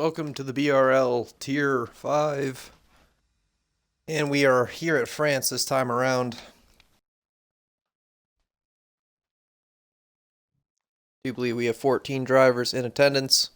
Welcome to the BRL Tier 5. And we are here at France this time around. I do believe we have 14 drivers in attendance.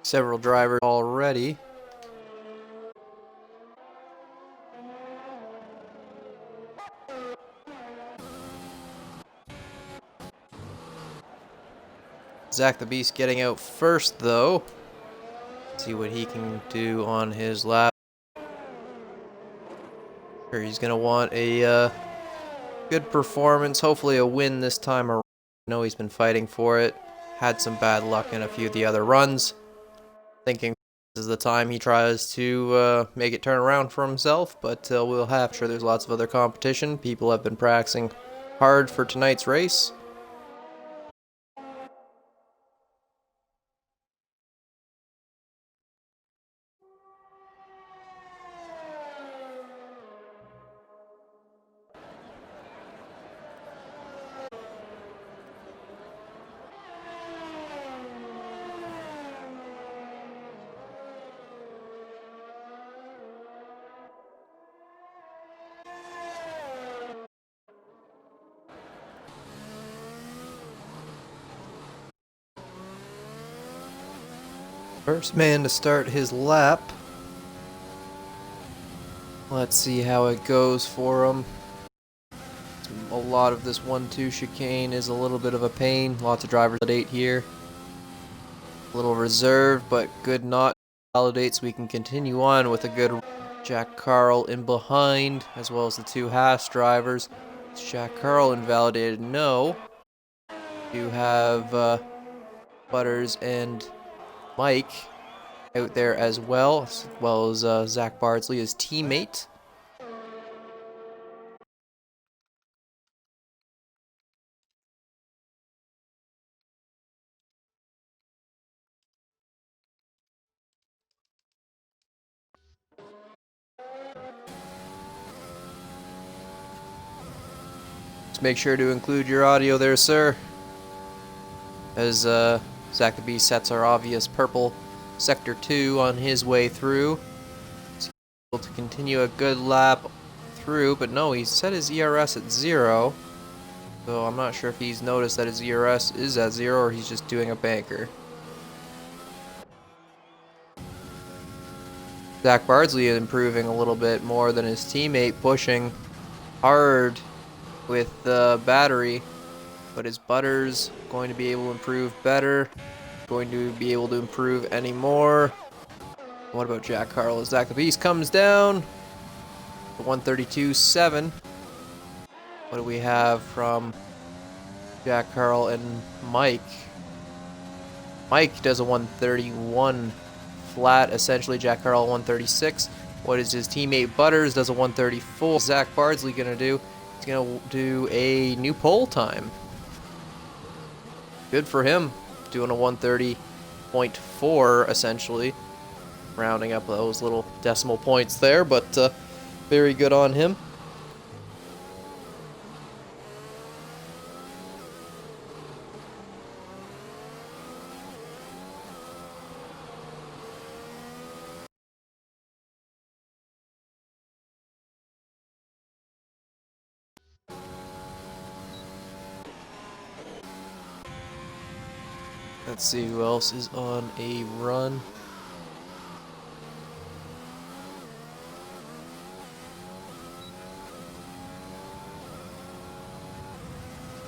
Several drivers already. Zach the Beast getting out first, though. See what he can do on his lap. Sure, he's going to want a good performance, hopefully a win this time around. I know he's been fighting for it. Had some bad luck in a few of the other runs. Thinking this is the time he tries to make it turn around for himself, but we'll have. Sure, there's lots of other competition. People have been practicing hard for tonight's race. First man to start his lap. Let's see how it goes for him. A lot of this 1-2 chicane is a little bit of a pain. Lots of drivers at 8 here. A little reserved, but good not validate, so we can continue on with a good Jack Carl in behind, as well as the two Haas drivers. Is Jack Carl invalidated? No. You have Butters and Mike out there as well as Zach Bardsley, his teammate. Just make sure to include your audio there, sir, as Zach the Beast sets our obvious purple Sector 2 on his way through. He's able to continue a good lap through, but no, he set his ERS at 0. So I'm not sure if he's noticed that his ERS is at 0 or he's just doing a banker. Zach Bardsley is improving a little bit more than his teammate, pushing hard with the battery, but is Butters going to be able to improve better? Going to be able to improve any more? What about Jack Carl? As Zach the Beast comes down, 132.7. What do we have from Jack Carl and Mike? Mike does a 131 flat, essentially. Jack Carl 136. What is his teammate Butters? Does a 134. What's Zach Bardsley gonna do? He's gonna do a new pole time. Good for him, doing a 130.4 essentially. rounding up those little decimal points there, but very good on him. Let's see who else is on a run.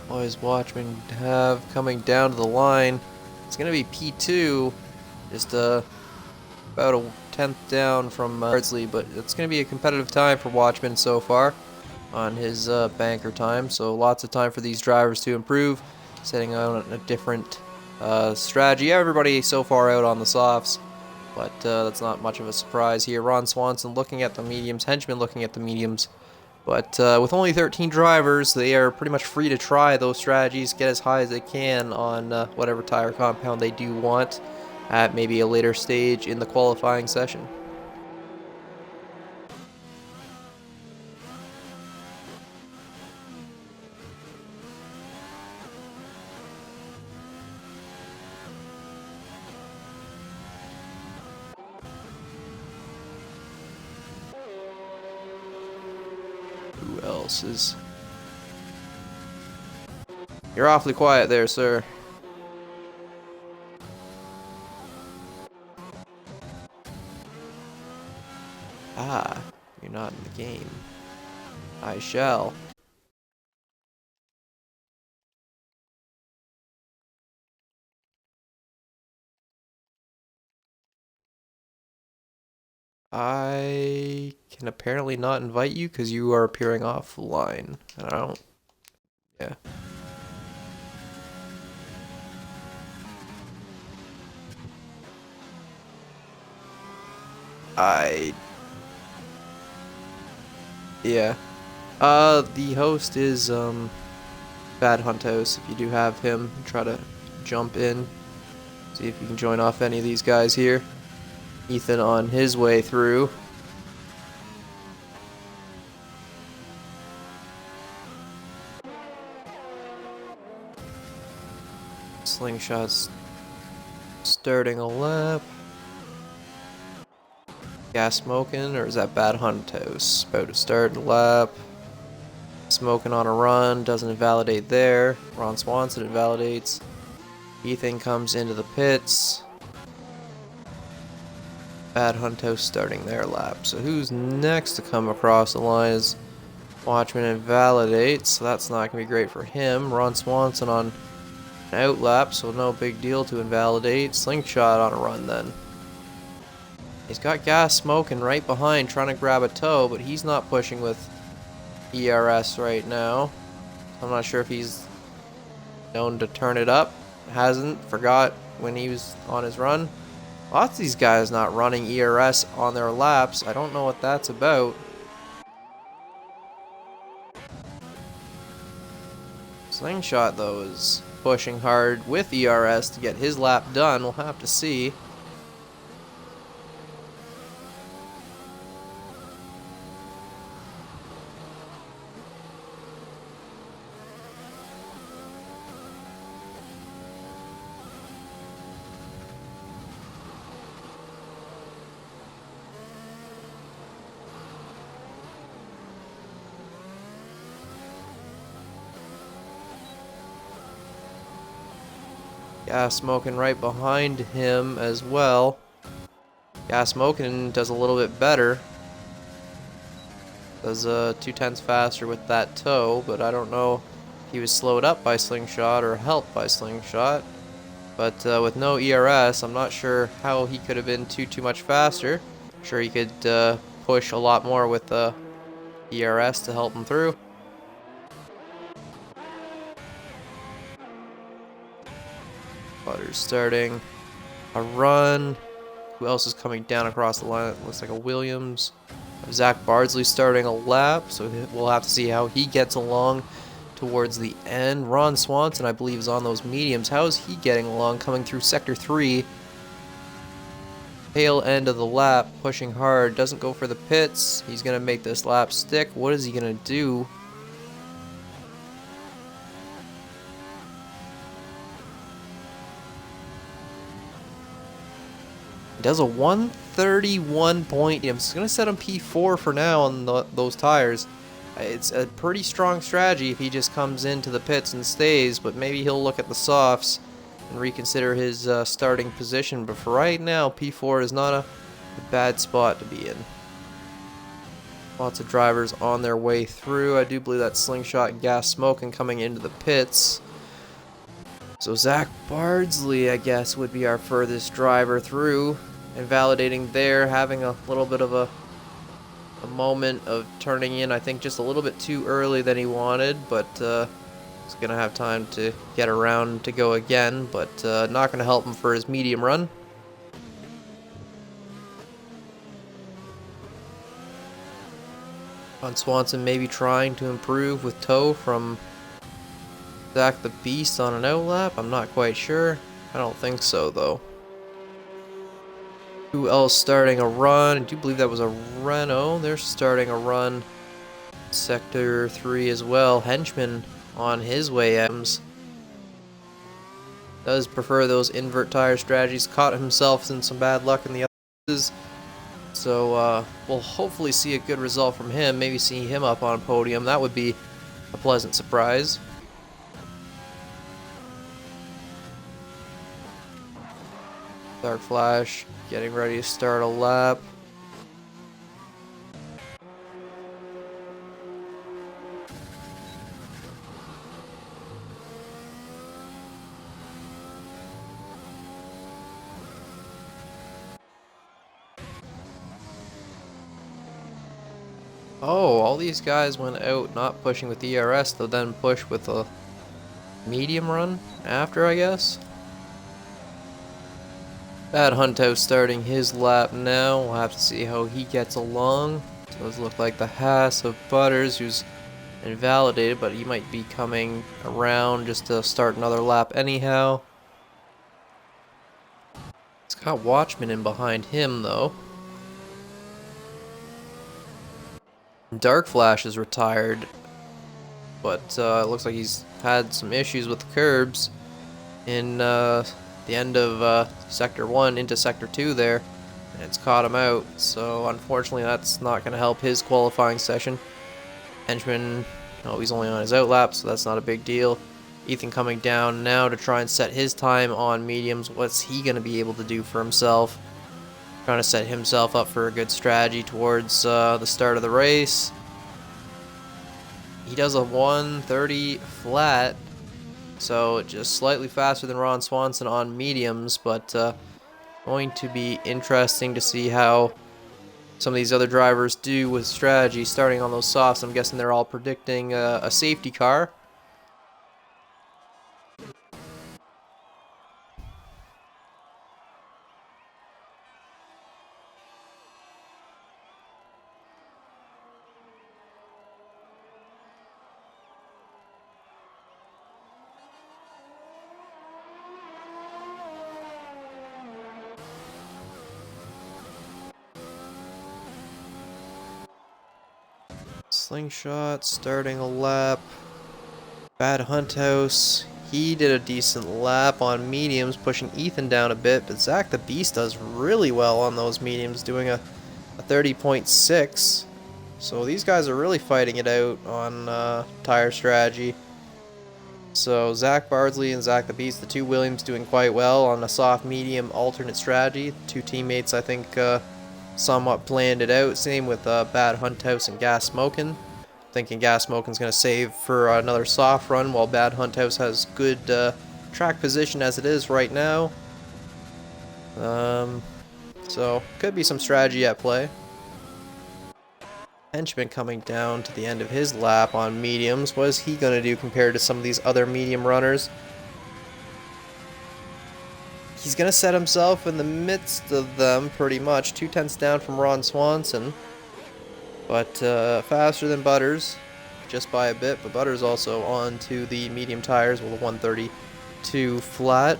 Boys, Watchmen have coming down to the line. It's going to be P2, just about a 10th down from Bardsley, but it's going to be a competitive time for Watchmen so far on his banker time. So lots of time for these drivers to improve, setting out a different strategy. Everybody so far out on the softs, but that's not much of a surprise here. Ron Swanson looking at the mediums, Henchman looking at the mediums. But with only 13 drivers, they are pretty much free to try those strategies, get as high as they can on whatever tire compound they do want at maybe a later stage in the qualifying session. Who else is... You're awfully quiet there, sir. Ah, you're not in the game. I shall. I can apparently not invite you because you are appearing offline. And I don't... Yeah. Yeah. The host is, Bad Hunt House. If you do have him, try to jump in. See if you can join off any of these guys here. Ethan on his way through. Slingshot's starting a lap. Gas smoking, or is that Bad Hunt House? About to start a lap. Smoking on a run, doesn't invalidate there. Ron Swanson invalidates. Ethan comes into the pits. Bad Hunt House starting their lap. So who's next to come across the line is Watchman invalidates, so that's not going to be great for him. Ron Swanson on an out lap, so no big deal to invalidate. Slingshot on a run then. He's got gas smoking right behind trying to grab a toe, but he's not pushing with ERS right now. I'm not sure if he's known to turn it up. Hasn't. Forgot when he was on his run. Lots of these guys not running ERS on their laps. I don't know what that's about. Slingshot, though, is pushing hard with ERS to get his lap done. We'll have to see. Gas smoking right behind him as well. Gas smoking does a little bit better. Does 2/10 faster with that toe, but I don't know if he was slowed up by Slingshot or helped by Slingshot. But with no ERS, I'm not sure how he could have been too much faster. I'm sure he could push a lot more with ERS to help him through. Butter's starting a run. Who else is coming down across the line? It looks like a Williams. Zach Bardsley starting a lap, so we'll have to see how he gets along towards the end. Ron Swanson, I believe, is on those mediums. How is he getting along coming through Sector 3? tail end of the lap, pushing hard, doesn't go for the pits. He's going to make this lap stick. What is he going to do? He does a 131 point. I'm just going to set him P4 for now on those tires. It's a pretty strong strategy if he just comes into the pits and stays, but maybe he'll look at the softs and reconsider his starting position. But for right now, P4 is not a bad spot to be in. Lots of drivers on their way through. I do believe that Slingshot and Gas Smoking coming into the pits. So Zach Bardsley, I guess, would be our furthest driver through. And validating there, having a little bit of a moment of turning in, I think just a little bit too early than he wanted, but he's going to have time to get around to go again, but not going to help him for his medium run. Ron Swanson maybe trying to improve with tow from Zach the Beast on an outlap. I'm not quite sure. I don't think so, though. Who else starting a run? I do believe that was a Renault. They're starting a run. Sector 3 as well. Henchman on his way out. Does prefer those invert tire strategies. Caught himself in some bad luck in the others. So we'll hopefully see a good result from him. Maybe see him up on a podium. That would be a pleasant surprise. Dark Flash getting ready to start a lap. Oh, all these guys went out not pushing with ERS, they'll then push with a medium run after, I guess. Bad Hunto starting his lap now. We'll have to see how he gets along. Does look like the Haas of Butters, who's invalidated, but he might be coming around just to start another lap anyhow. It's got Watchman in behind him, though. Dark Flash is retired, but it looks like he's had some issues with the curbs in the end of Sector 1 into Sector 2 there, and it's caught him out, so unfortunately that's not going to help his qualifying session. Henchman, oh, he's only on his outlap, so that's not a big deal. Ethan coming down now to try and set his time on mediums. What's he going to be able to do for himself? Trying to set himself up for a good strategy towards the start of the race. He does a 130 flat, so just slightly faster than Ron Swanson on mediums, but going to be interesting to see how some of these other drivers do with strategy starting on those softs. I'm guessing they're all predicting a safety car. Slingshot starting a lap. Bad Hunt House, he did a decent lap on mediums, pushing Ethan down a bit, but Zach the Beast does really well on those mediums, doing a 30.6. So these guys are really fighting it out on tire strategy. So Zach Bardsley and Zach the Beast, the two Williams, doing quite well on a soft medium alternate strategy. Two teammates, I think, somewhat planned it out. Same with Bad Hunt House and Gas Smoking. Thinking Gas Smoking's going to save for another soft run, while Bad Hunt House has good track position as it is right now. So could be some strategy at play. Henchman coming down to the end of his lap on mediums. What is he going to do compared to some of these other medium runners? He's going to set himself in the midst of them pretty much. 2/10 down from Ron Swanson. But faster than Butters, just by a bit. But Butters also on to the medium tires with a 132 flat.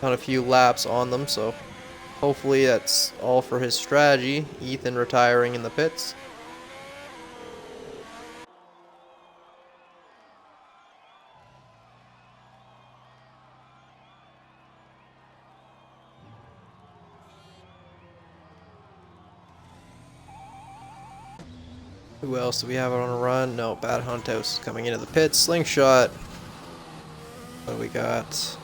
On a few laps on them, so Hopefully that's all for his strategy. Ethan retiring in the pits. Who else do we have on a run? No, Bad Hunt House is coming into the pits. Slingshot. What do we got? Is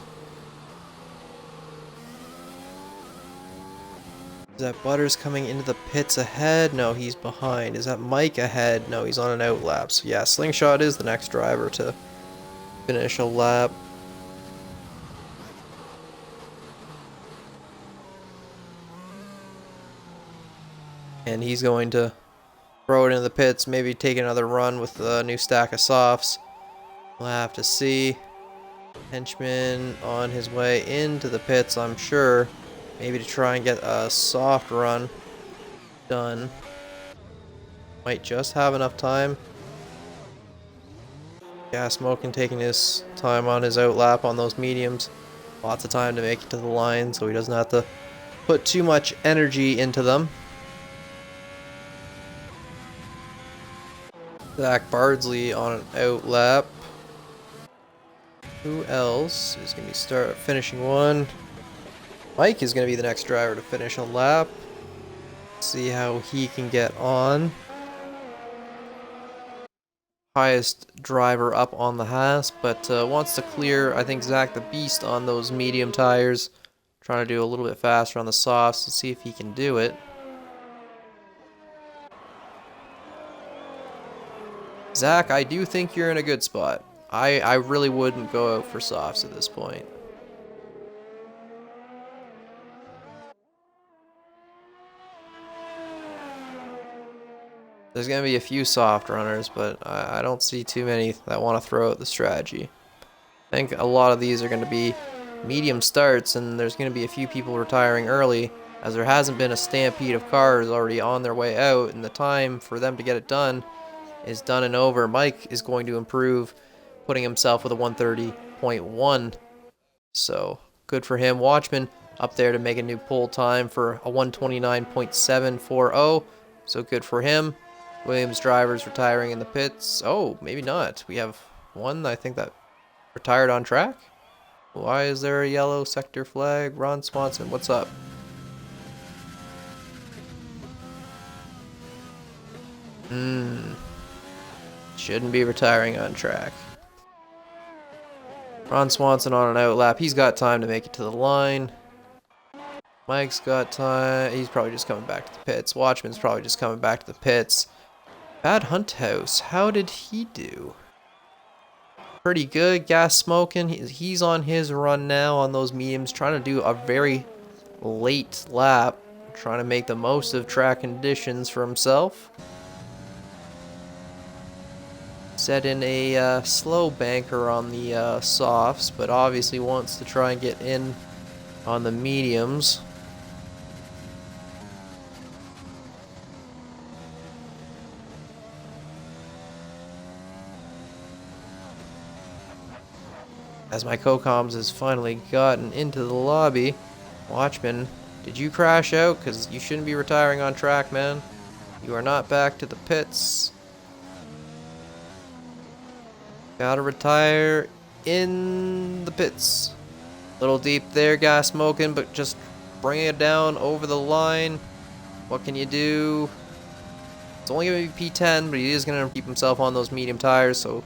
that Butters coming into the pits ahead? No, he's behind. Is that Mike ahead? No, he's on an out lap. So yeah, Slingshot is the next driver to finish a lap. And he's going to throw it into the pits, maybe take another run with a new stack of softs. We'll have to see. Henchman on his way into the pits, I'm sure. Maybe to try and get a soft run done. Might just have enough time. Gas Smoking taking his time on his outlap on those mediums. Lots of time to make it to the line, so he doesn't have to put too much energy into them. Zach Bardsley on an outlap. Who else is going to be finishing one? Mike is going to be the next driver to finish a lap. See how he can get on. Highest driver up on the Haas, but wants to clear, I think, Zach the Beast on those medium tires. Trying to do a little bit faster on the softs to see if he can do it. Zach, I do think you're in a good spot. I really wouldn't go out for softs at this point. There's going to be a few soft runners, but I don't see too many that want to throw out the strategy. I think a lot of these are going to be medium starts, and there's going to be a few people retiring early, as there hasn't been a stampede of cars already on their way out, and the time for them to get it done is done and over. Mike is going to improve, putting himself with a 130.1. So, good for him. Watchman up there to make a new pole time for a 129.740. So, good for him. Williams drivers retiring in the pits. Oh, maybe not. We have one, I think, that retired on track. Why is there a yellow sector flag? Ron Swanson, what's up? Shouldn't be retiring on track. Ron Swanson on an outlap. He's got time to make it to the line. Mike's got time. He's probably just coming back to the pits. Watchman's probably just coming back to the pits. Bad Hunt House. How did he do? Pretty good. Gas Smoking. He's on his run now on those mediums. Trying to do a very late lap. Trying to make the most of track conditions for himself. Set in a slow banker on the softs, but obviously wants to try and get in on the mediums. As my co-coms has finally gotten into the lobby. Watchman, did you crash out? Because you shouldn't be retiring on track, man. You are not back to the pits. Gotta retire in the pits. Little deep there, Gas Smoking, but just bringing it down over the line. What can you do? It's only going to be P10, but he is going to keep himself on those medium tires, so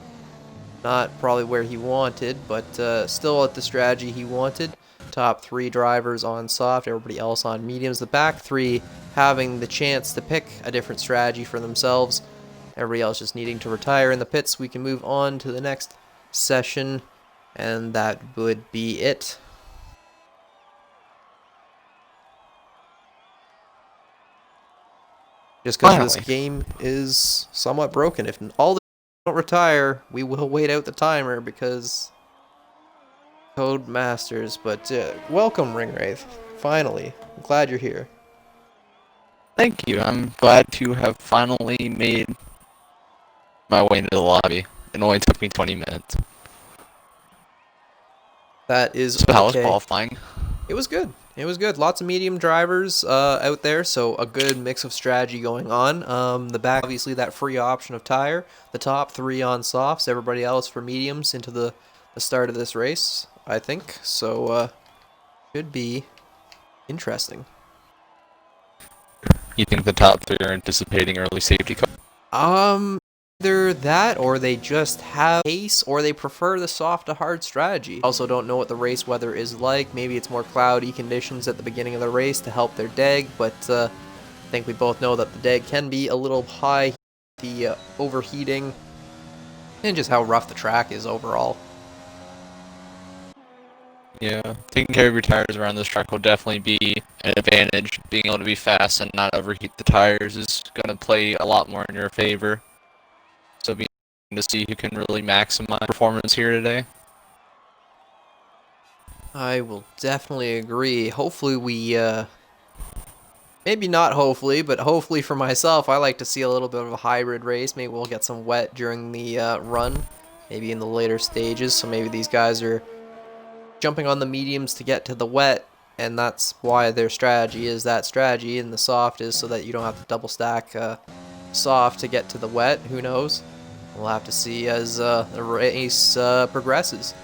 not probably where he wanted, but still at the strategy he wanted. Top 3 drivers on soft, everybody else on mediums. The back 3 having the chance to pick a different strategy for themselves. Everybody else just needing to retire in the pits. We can move on to the next session, and that would be it. Just because this game is somewhat broken. If all the don't retire, we will wait out the timer because Code Masters. But welcome, Ringwraith. Finally. I'm glad you're here. Thank you. I'm glad to have finally made my way into the lobby. It only took me 20 minutes. That is So how was qualifying? It was good. It was good. Lots of medium drivers out there, so a good mix of strategy going on. The back, obviously, that free option of tire. The top three on softs. Everybody else for mediums into the start of this race, I think. So should be interesting. You think the top three are anticipating early safety car? Either that or they just have pace or they prefer the soft to hard strategy. Also don't know what the race weather is like. Maybe it's more cloudy conditions at the beginning of the race to help their deg, but I think we both know that the deg can be a little high, the overheating, and just how rough the track is overall. Yeah, taking care of your tires around this track will definitely be an advantage. Being able to be fast and not overheat the tires is going to play a lot more in your favor. So being to see who can really maximize performance here today. I will definitely agree. Hopefully we, maybe not hopefully, but hopefully for myself, I like to see a little bit of a hybrid race. Maybe we'll get some wet during the run, maybe in the later stages. So maybe these guys are jumping on the mediums to get to the wet, and that's why their strategy is that strategy, and the soft is so that you don't have to double stack soft to get to the wet. Who knows? We'll have to see as the race progresses.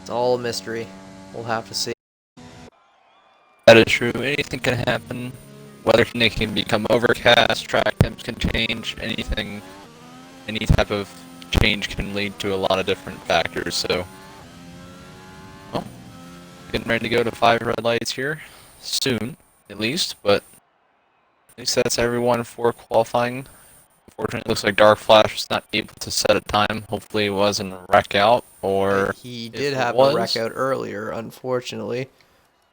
It's all a mystery. We'll have to see. That is true. Anything can happen. Weather can become overcast, track temps can change, anything, any type of change can lead to a lot of different factors, so. Well, getting ready to go to 5 red lights here. Soon, at least, but at least that's everyone for qualifying. Unfortunately, it looks like Dark Flash was not able to set a time. Hopefully it wasn't a wreck out, or He if did it have a wreck was, out earlier, unfortunately.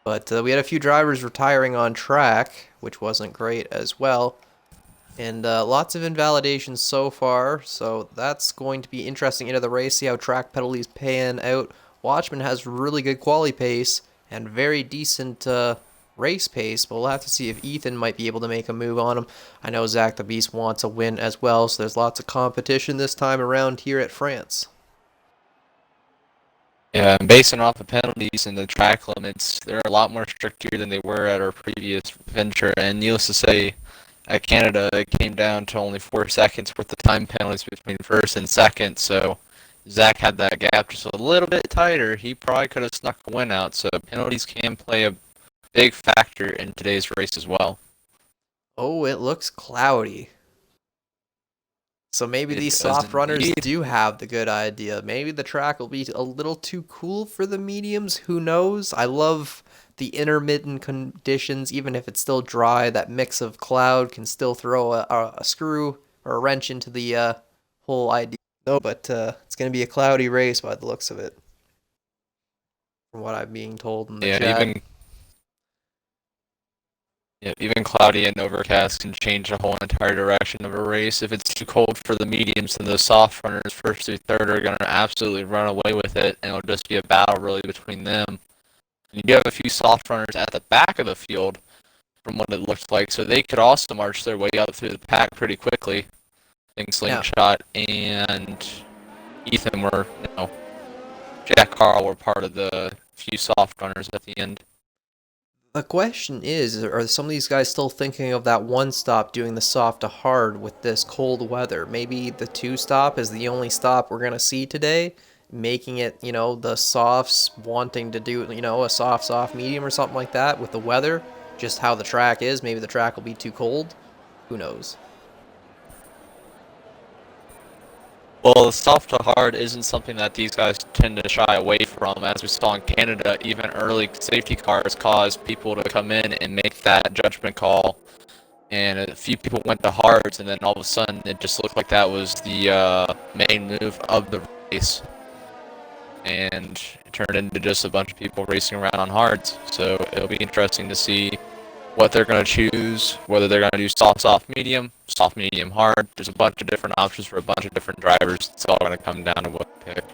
But we had a few drivers retiring on track, which wasn't great as well. And lots of invalidations so far, so that's going to be interesting into the race, see how track penalties pan out. Watchman has really good quality pace and very decent race pace, but we'll have to see if Ethan might be able to make a move on him. I know Zach the Beast wants a win as well, so there's lots of competition this time around here at France. yeah, and basing off the penalties and the track limits, they're a lot more stricter than they were at our previous venture. And needless to say, at Canada, it came down to only 4 seconds worth of time penalties between first and second. So Zach had that gap just a little bit tighter. He probably could have snuck a win out. So penalties can play a big factor in today's race as well. Oh, it looks cloudy. So maybe It these does soft runners indeed. do have the good idea. Maybe the track will be a little too cool for the mediums. Who knows? I love the intermittent conditions, even if it's still dry. That mix of cloud can still throw a screw or a wrench into the whole idea. No, but it's going to be a cloudy race by the looks of it, from what I'm being told in the Yeah, chat. even cloudy and overcast can change the whole entire direction of a race. If it's too cold for the mediums, then the soft runners, first through third, are going to absolutely run away with it, and it'll just be a battle really between them. And you do have a few soft runners at the back of the field, from what it looks like, so they could also march their way up through the pack pretty quickly. I think Slingshot and Ethan were, Jack Carl were part of the few soft runners at the end. The question is, are some of these guys still thinking of that one stop doing the soft to hard with this cold weather? Maybe the two stop is the only stop we're going to see today, making it, the softs wanting to do, a soft medium or something like that with the weather, just how the track is. Maybe the track will be too cold. Who knows? Well, soft to hard isn't something that these guys tend to shy away from. As we saw in Canada, even early safety cars caused people to come in and make that judgment call. And a few people went to hards, and then all of a sudden it just looked like that was the main move of the race. And it turned into just a bunch of people racing around on hards. So it'll be interesting to see what they're going to choose, whether they're going to do soft, medium, hard. There's a bunch of different options for a bunch of different drivers. It's all going to come down to what you pick.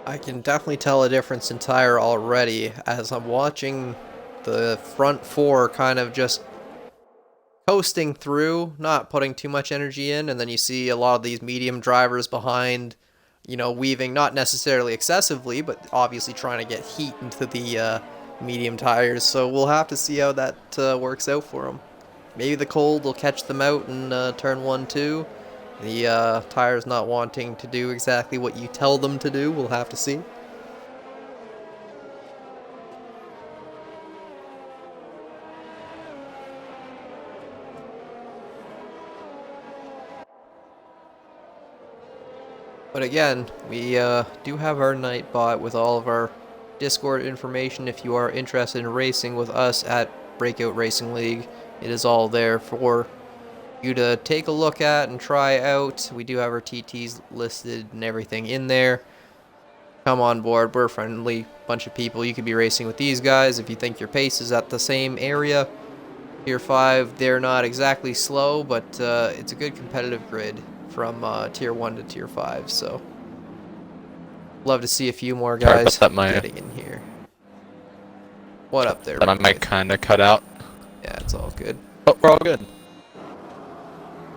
I can definitely tell a difference in tire already as I'm watching the front four kind of just coasting through, not putting too much energy in, and then you see a lot of these medium drivers behind, weaving not necessarily excessively, but obviously trying to get heat into the medium tires, so we'll have to see how that works out for them. Maybe the cold will catch them out in turn 1, 2. The tires not wanting to do exactly what you tell them to do, we'll have to see. But again, we do have our night bot with all of our Discord information. If you are interested in racing with us at Breakout Racing League, it is all there for you to take a look at and try out. We do have our TTs listed and everything in there. Come on board. We're a friendly bunch of people. You could be racing with these guys if you think your pace is at the same area. Tier 5, they're not exactly slow, but it's a good competitive grid from Tier 1 to Tier 5, so love to see a few more guys getting in here. What up there? That I might kind of cut out. Yeah, it's all good. Oh, we're all good.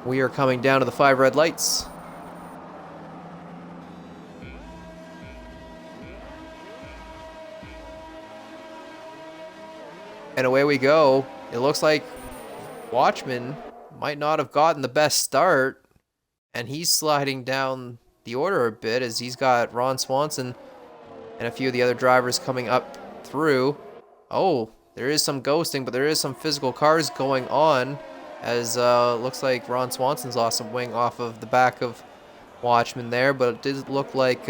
We are coming down to the 5 red lights. And away we go. It looks like Watchman might not have gotten the best start, and he's sliding down the order a bit as he's got Ron Swanson and a few of the other drivers coming up through. Oh, there is some ghosting, but there is some physical cars going on, as looks like Ron Swanson's lost some wing off of the back of Watchman there, but it did look like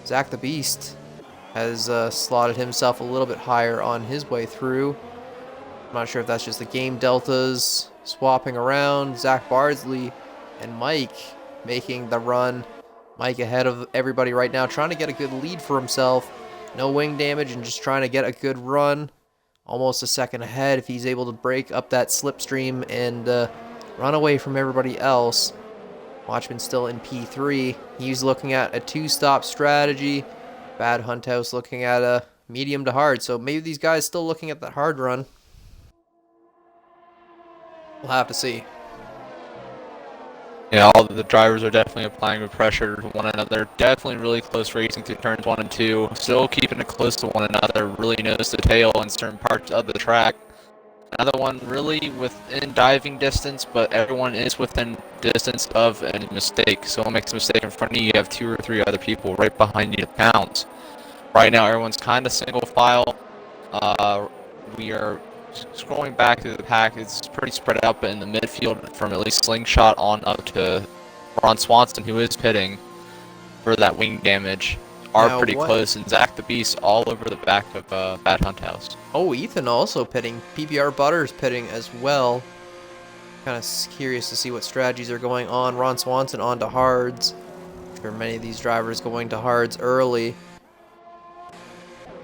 Zach the Beast has slotted himself a little bit higher on his way through. I'm not sure if that's just the game deltas swapping around. Zach Bardsley and Mike making the run. Mike ahead of everybody right now, trying to get a good lead for himself. No wing damage and just trying to get a good run. Almost a second ahead if he's able to break up that slipstream and run away from everybody else. Watchman still in P3. He's looking at a 2-stop strategy. Bad Hunt House looking at a medium to hard. So maybe these guys still looking at that hard run. We'll have to see. Yeah, all the drivers are definitely applying pressure to one another. Definitely really close racing through turns 1 and 2. Still keeping it close to one another. Really nose to tail in certain parts of the track. Another one really within diving distance, but everyone is within distance of a mistake. So someone makes a mistake in front of you, you have 2 or 3 other people right behind you to pounce. Right now, everyone's kind of single file. We are scrolling back through the pack. It's pretty spread out, but in the midfield, from at least Slingshot on up to Ron Swanson, who is pitting for that wing damage, are now pretty close. And Zach the Beast all over the back of Bad Hunt House. Oh, Ethan also pitting. PBR Butters pitting as well. Kind of curious to see what strategies are going on. Ron Swanson on to hards. I'm sure many of these drivers going to hards early.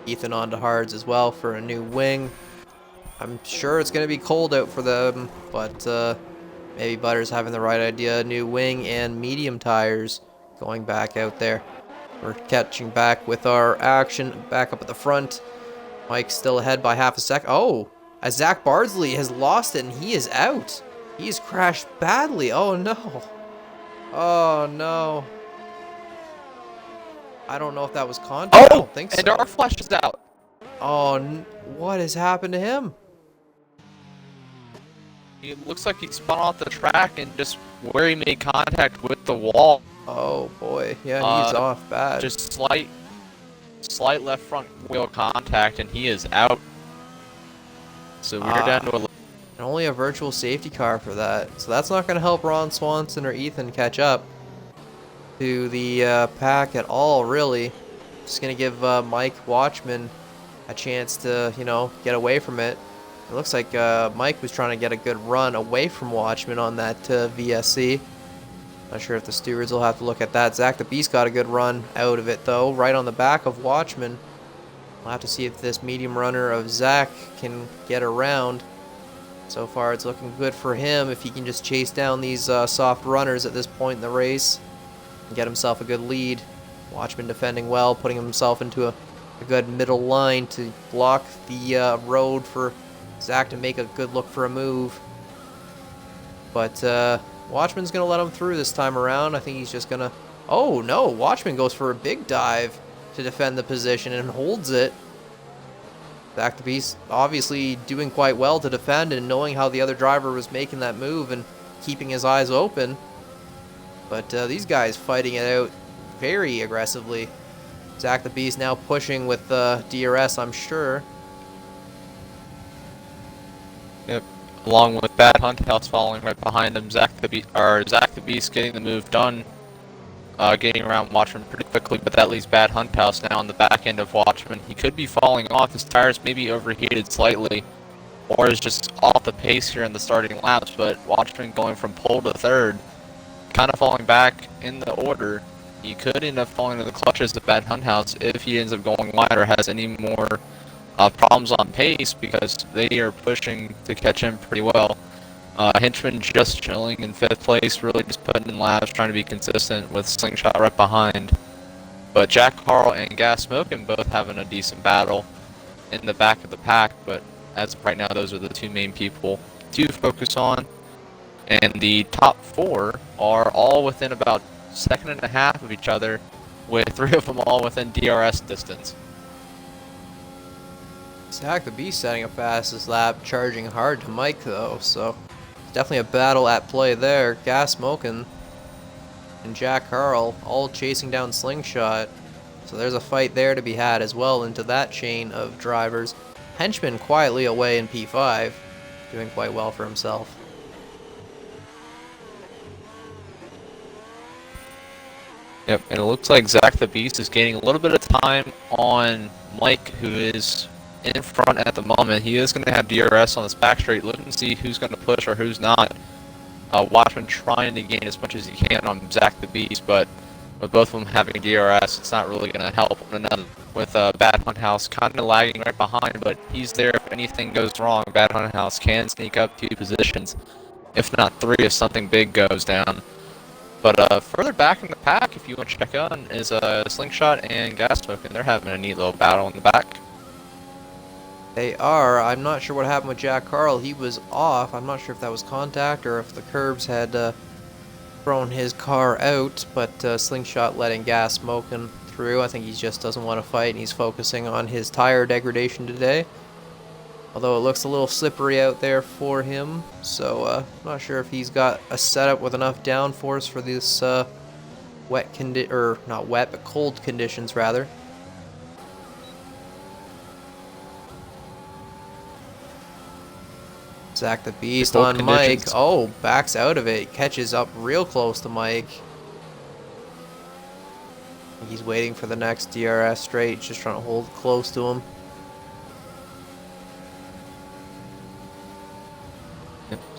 Ethan on to hards as well for a new wing. I'm sure it's going to be cold out for them, but maybe Butters having the right idea. New wing and medium tires going back out there. We're catching back with our action back up at the front. Mike's still ahead by half a sec. Oh, as Zach Bardsley has lost it and he is out. He's crashed badly. Oh no. Oh no. I don't know if that was contact. I don't think so. And our flash is out. Oh, what has happened to him? It looks like he spun off the track and just where he made contact with the wall. Oh boy, yeah, he's off bad. Just slight left front wheel contact, and he is out. So we're down to and only a virtual safety car for that. So that's not going to help Ron Swanson or Ethan catch up to the pack at all, really. Just going to give Mike Watchman a chance to, you know, get away from it. It looks like Mike was trying to get a good run away from Watchman on that VSC. Not sure if the stewards will have to look at that. Zach the Beast got a good run out of it, though, right on the back of Watchman. We'll have to see if this medium runner of Zach can get around. So far, it's looking good for him if he can just chase down these soft runners at this point in the race and get himself a good lead. Watchman defending well, putting himself into a good middle line to block the road for Zach to make a good look for a move. But Watchman's going to let him through this time around. I think he's just going to... Oh, no. Watchman goes for a big dive to defend the position and holds it. Zach the Beast obviously doing quite well to defend and knowing how the other driver was making that move and keeping his eyes open. But these guys fighting it out very aggressively. Zach the Beast now pushing with DRS, I'm sure. Yep. Along with Bad Hunt House following right behind him, Zach the Beast getting the move done, getting around Watchman pretty quickly, but that leaves Bad Hunt House now on the back end of Watchman. He could be falling off. His tires may be overheated slightly, or is just off the pace here in the starting laps, but Watchman going from pole to third, kind of falling back in the order. He could end up falling to the clutches of Bad Hunt House if he ends up going wide or has any more problems on pace, because they are pushing to catch him pretty well. Henchman just chilling in 5th place, really just putting in laps, trying to be consistent with Slingshot right behind. But Jack Carl and Gas Smokin' both having a decent battle in the back of the pack, but as of right now, those are the two main people to focus on. And the top 4 are all within about 1.5 seconds of each other, with 3 of them all within DRS distance. Zach the Beast setting a fastest lap, charging hard to Mike though, so definitely a battle at play there. Gas Smokin' and Jack Carl all chasing down Slingshot, so there's a fight there to be had as well into that chain of drivers. Henchman quietly away in P5, doing quite well for himself. Yep, and it looks like Zach the Beast is gaining a little bit of time on Mike, who is in front at the moment. He is going to have DRS on this back straight, looking to see who's going to push or who's not. Watchman trying to gain as much as he can on Zach the Beast, but with both of them having DRS, it's not really going to help one another. With Bad Hunt House kind of lagging right behind, but he's there if anything goes wrong. Bad Hunt House can sneak up 2 positions, if not 3 if something big goes down. But further back in the pack, if you want to check on, is Slingshot and Gas Smokin'. They're having a neat little battle in the back. They are. I'm not sure what happened with Jack Carl. He was off. I'm not sure if that was contact or if the curbs had thrown his car out, but Slingshot letting Gas Smokin' through. I think he just doesn't want to fight, and he's focusing on his tire degradation today. Although it looks a little slippery out there for him, so I'm not sure if he's got a setup with enough downforce for this not wet, but cold conditions rather. Zach the Beast on Mike. Oh, backs out of it. Catches up real close to Mike. He's waiting for the next DRS straight, just trying to hold close to him.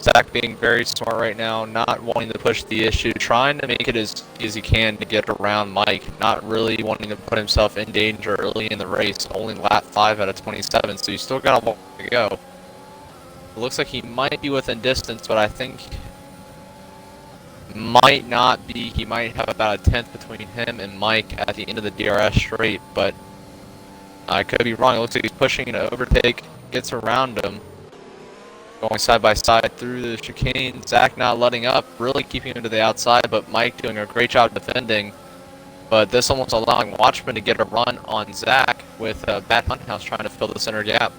Zach being very smart right now, not wanting to push the issue, trying to make it as easy as he can to get around Mike, not really wanting to put himself in danger early in the race. Only lap 5 out of 27, so he's still got a long way to go. It looks like he might be within distance, but I think might not be. He might have about a 1/10 between him and Mike at the end of the DRS straight, but I could be wrong. It looks like he's pushing an overtake, gets around him, going side by side through the chicane. Zach not letting up, really keeping him to the outside, but Mike doing a great job defending. But this almost allowing Watchman to get a run on Zach, with Bad Hunt House trying to fill the center gap.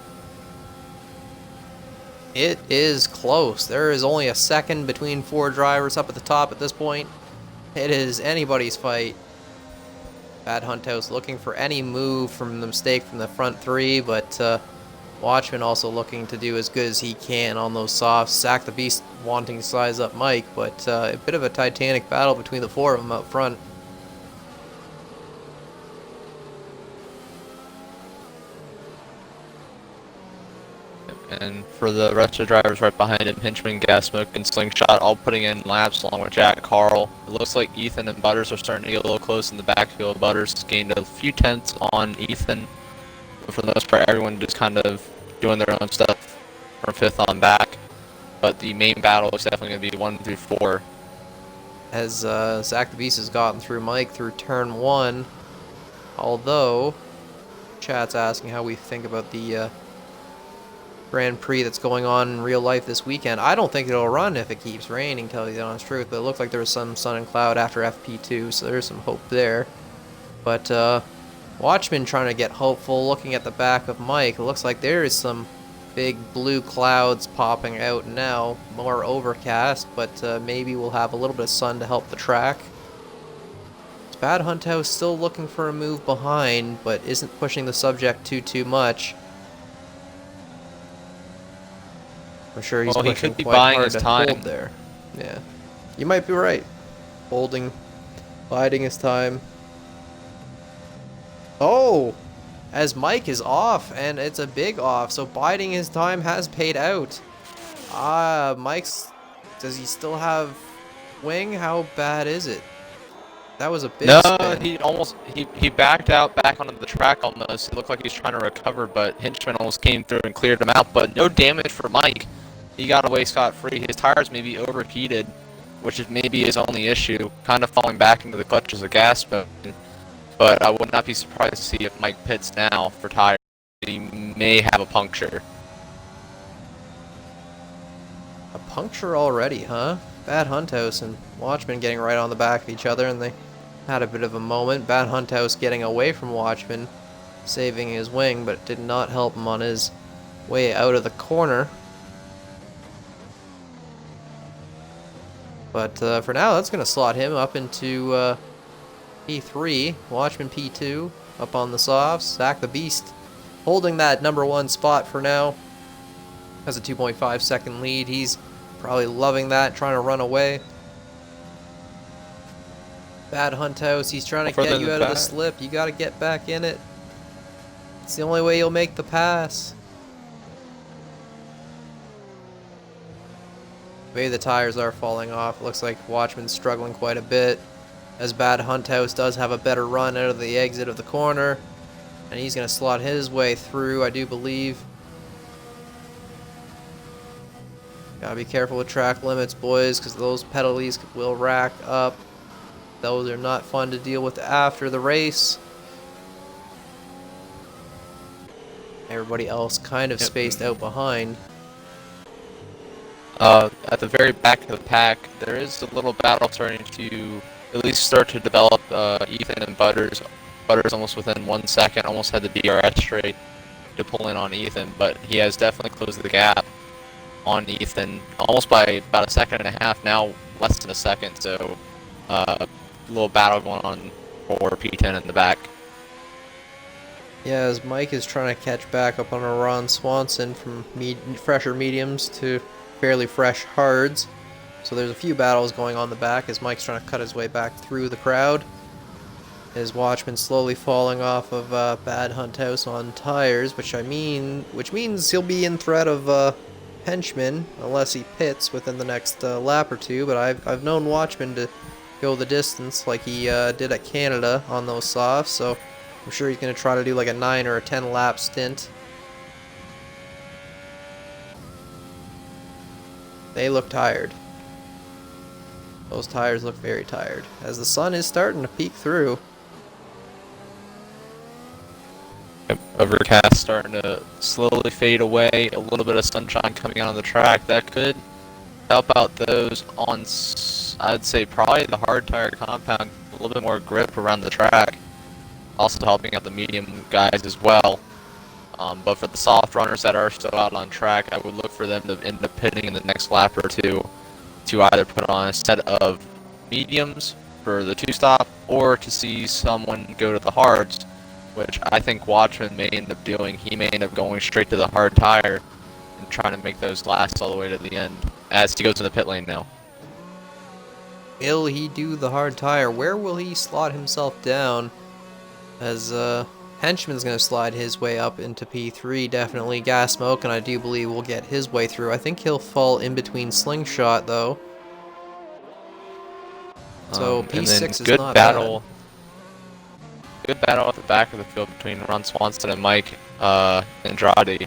It is close. There is only a second between 4 drivers up at the top at this point. It is anybody's fight. Bad Hunt House looking for any move from the mistake from the front 3, but Watchman also looking to do as good as he can on those softs. Zach the Beast wanting to size up Mike, but a bit of a titanic battle between the 4 of them up front. And for the rest of the drivers right behind him, Henchman, Gas Smoke, and Slingshot all putting in laps along with Jack Carl. It looks like Ethan and Butters are starting to get a little close in the backfield. Butters gained a few tenths on Ethan. But for the most part, everyone just kind of doing their own stuff from 5th on back. But the main battle is definitely going to be 1 through 4. As Zach the Beast has gotten through Mike through turn 1. Although, chat's asking how we think about the Grand Prix that's going on in real life this weekend. I don't think it'll run if it keeps raining, to tell you the honest truth, but it looked like there was some sun and cloud after FP2, so there's some hope there. But Watchman trying to get hopeful, looking at the back of Mike. It looks like there is some big blue clouds popping out now. More overcast, but maybe we'll have a little bit of sun to help the track. Bad Hunt House still looking for a move behind, but isn't pushing the subject too much. I'm sure he's pushing quite hard to hold there. Yeah, you might be right. Biding his time. Oh, as Mike is off, and it's a big off, so biding his time has paid out. Does he still have wing? How bad is it? That was a big spin. He backed out back onto the track almost. It looked like he was trying to recover, but Hinchman almost came through and cleared him out, but no damage for Mike. He got away scot-free. His tires may be overheated, which is maybe his only issue, kind of falling back into the clutch as a gas mode. But I would not be surprised to see if Mike pits now for tires. He may have a puncture. A puncture already, huh? Bad Hunt House and Watchman getting right on the back of each other, and they had a bit of a moment. Bad Hunt House getting away from Watchman, saving his wing, but it did not help him on his way out of the corner. But for now, that's going to slot him up into P3. Watchman P2 up on the softs. Zach the Beast holding that #1 spot for now. Has a 2.5 second lead. He's probably loving that, trying to run away. Bad Hunt House, he's trying to get you out of the slip. You got to get back in it. It's the only way you'll make the pass. Maybe the tires are falling off. Looks like Watchman's struggling quite a bit, as Bad Hunt House does have a better run out of the exit of the corner, and he's going to slot his way through, I do believe. Gotta be careful with track limits, boys, because those penalties will rack up. Those are not fun to deal with after the race. Everybody else kind of spaced out behind. At the very back of the pack, there is a little battle starting to at least start to develop. Ethan and Butters. Butters almost within 1 second, almost had the DRS straight to pull in on Ethan, but he has definitely closed the gap on Ethan, almost by about a second and a half, now less than a second, so a little battle going on for P10 in the back. Yeah, as Mike is trying to catch back up on a Ron Swanson from fresher mediums to fairly fresh hards. So there's a few battles going on in the back as Mike's trying to cut his way back through the crowd. His Watchman slowly falling off of Bad Hunt House on tires, which means he'll be in threat of Henchman unless he pits within the next lap or two. But I've known Watchman to go the distance like he did at Canada on those softs, so I'm sure he's going to try to do like a 9 or a 10 lap stint. They look tired. Those tires look very tired, as the sun is starting to peek through. Overcast starting to slowly fade away, a little bit of sunshine coming out on the track. That could help out those on, I'd say, probably the hard tire compound, a little bit more grip around the track. Also helping out the medium guys as well. But for the soft runners that are still out on track, I would look for them to end up pitting in the next lap or two to either put on a set of mediums for the two-stop or to see someone go to the hards, which I think Watchman may end up doing. He may end up going straight to the hard tire and trying to make those last all the way to the end as he goes in the pit lane now. Will he do the hard tire? Where will he slot himself down? As Henchman's going to slide his way up into P3, definitely. Gas Smoke, and I do believe will get his way through. I think he'll fall in between Slingshot, though. So P6 is not bad. Good battle at the back of the field between Ron Swanson and Mike Andrade.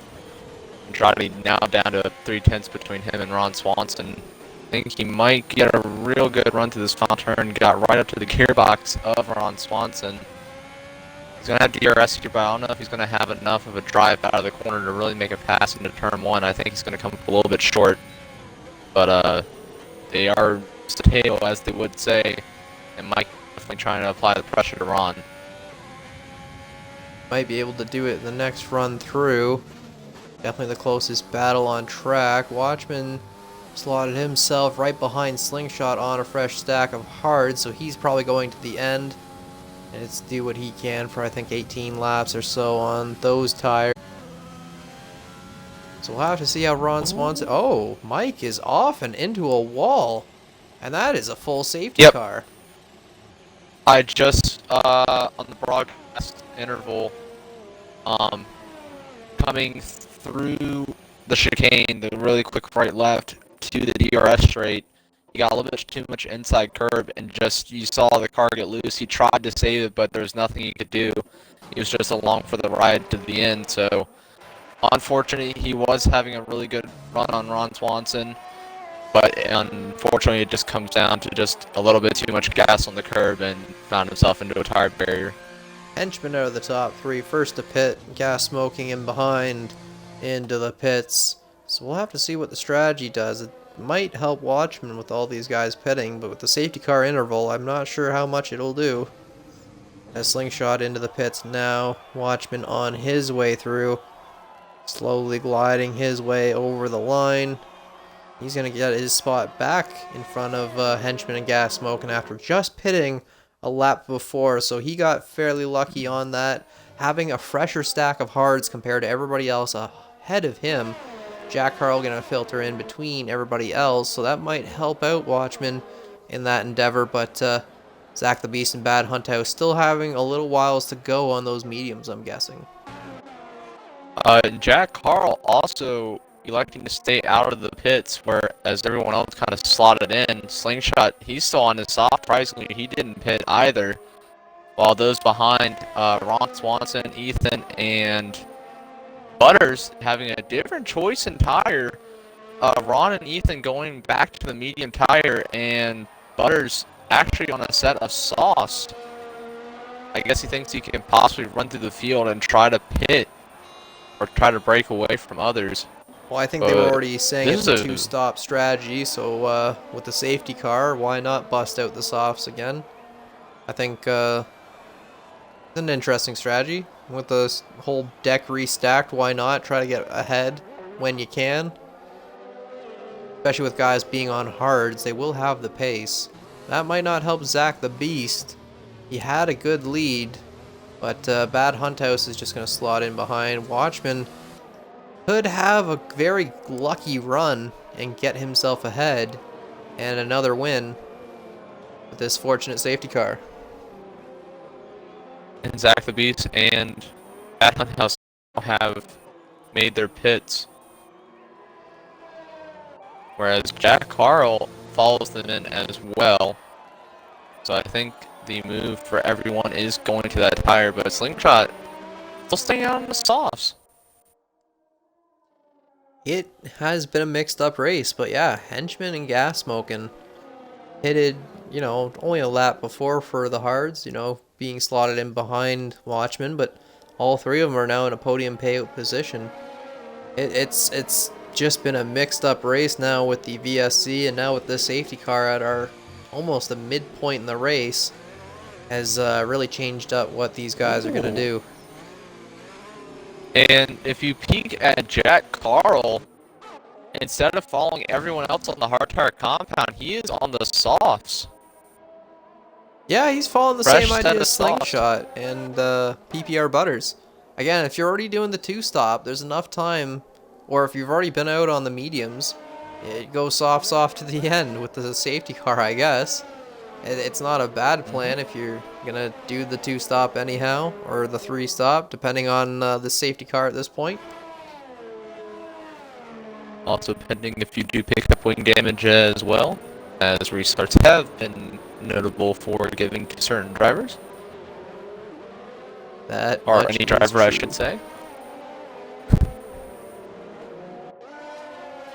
Andrade now down to 3/10 between him and Ron Swanson. I think he might get a real good run to this final turn. Got right up to the gearbox of Ron Swanson. He's going to have DRS here, but I don't know if he's going to have enough of a drive out of the corner to really make a pass into turn one. I think he's going to come up a little bit short. But they are tail, as they would say, and Mike definitely trying to apply the pressure to Ron. Might be able to do it in the next run through. Definitely the closest battle on track. Watchman slotted himself right behind Slingshot on a fresh stack of hard, so he's probably going to the end. And it's do what he can for I think 18 laps or so on those tires. So we'll have to see how Ron Swanson... Oh, Mike is off and into a wall. And that is a full safety car. I just, on the broadcast interval, coming through the chicane, the really quick right left to the DRS straight, he got a little bit too much inside curb and just, you saw the car get loose. He tried to save it, but there's nothing he could do. He was just along for the ride to the end, so unfortunately he was having a really good run on Ron Swanson, but unfortunately it just comes down to just a little bit too much gas on the curb and found himself into a tire barrier. Henchman out of the top three, first to pit, gas smoking in behind into the pits. So we'll have to see what the strategy does. It might help Watchman with all these guys pitting, but with the safety car interval, I'm not sure how much it'll do. A Slingshot into the pits now. Watchman on his way through, slowly gliding his way over the line. He's going to get his spot back in front of Henchman and Gas Smoking after just pitting a lap before, so he got fairly lucky on that, having a fresher stack of hards compared to everybody else ahead of him. Jack Carl going to filter in between everybody else, so that might help out Watchman in that endeavor, but Zach the Beast and Bad Hunt House still having a little whiles to go on those mediums, I'm guessing. Jack Carl also electing to stay out of the pits, whereas everyone else kind of slotted in. Slingshot, he's still on his soft. Surprisingly, he didn't pit either. While those behind, Ron Swanson, Ethan, and Butters having a different choice in tire. Ron and Ethan going back to the medium tire, and Butters actually on a set of softs. I guess he thinks he can possibly run through the field and try to pit or try to break away from others. Well, I think they were already saying it's a two-stop strategy, so with the safety car, why not bust out the softs again? I think it's an interesting strategy. With the whole deck restacked, why not try to get ahead when you can? Especially with guys being on hards, they will have the pace. That might not help Zach the Beast. He had a good lead, but Bad Hunt House is just going to slot in behind. Watchman could have a very lucky run and get himself ahead and another win with this fortunate safety car. And Zach the Beast and Bad Hunt House have made their pits, whereas Jack Carl follows them in as well. So I think the move for everyone is going to that tire, but Slingshot still staying out on the softs. It has been a mixed up race, but yeah, Henchman and Gas Smoking hitted, you know, only a lap before for the hards, you know, being slotted in behind Watchman, but all three of them are now in a podium payout position. It's just been a mixed up race now with the VSC, and now with the safety car at our almost the midpoint in the race has really changed up what these guys are going to do. And if you peek at Jack Carl, instead of following everyone else on the hard tire compound, he is on the softs. Yeah, he's following the same idea as Slingshot and PPR Butters. Again, if you're already doing the two-stop, there's enough time, or if you've already been out on the mediums, it goes soft to the end with the safety car, I guess. It's not a bad plan if you're going to do the two-stop anyhow, or the three-stop, depending on the safety car at this point. Also pending if you do pick up wing damage as well, as restarts have been notable for giving to certain drivers. Or any driver, I should say.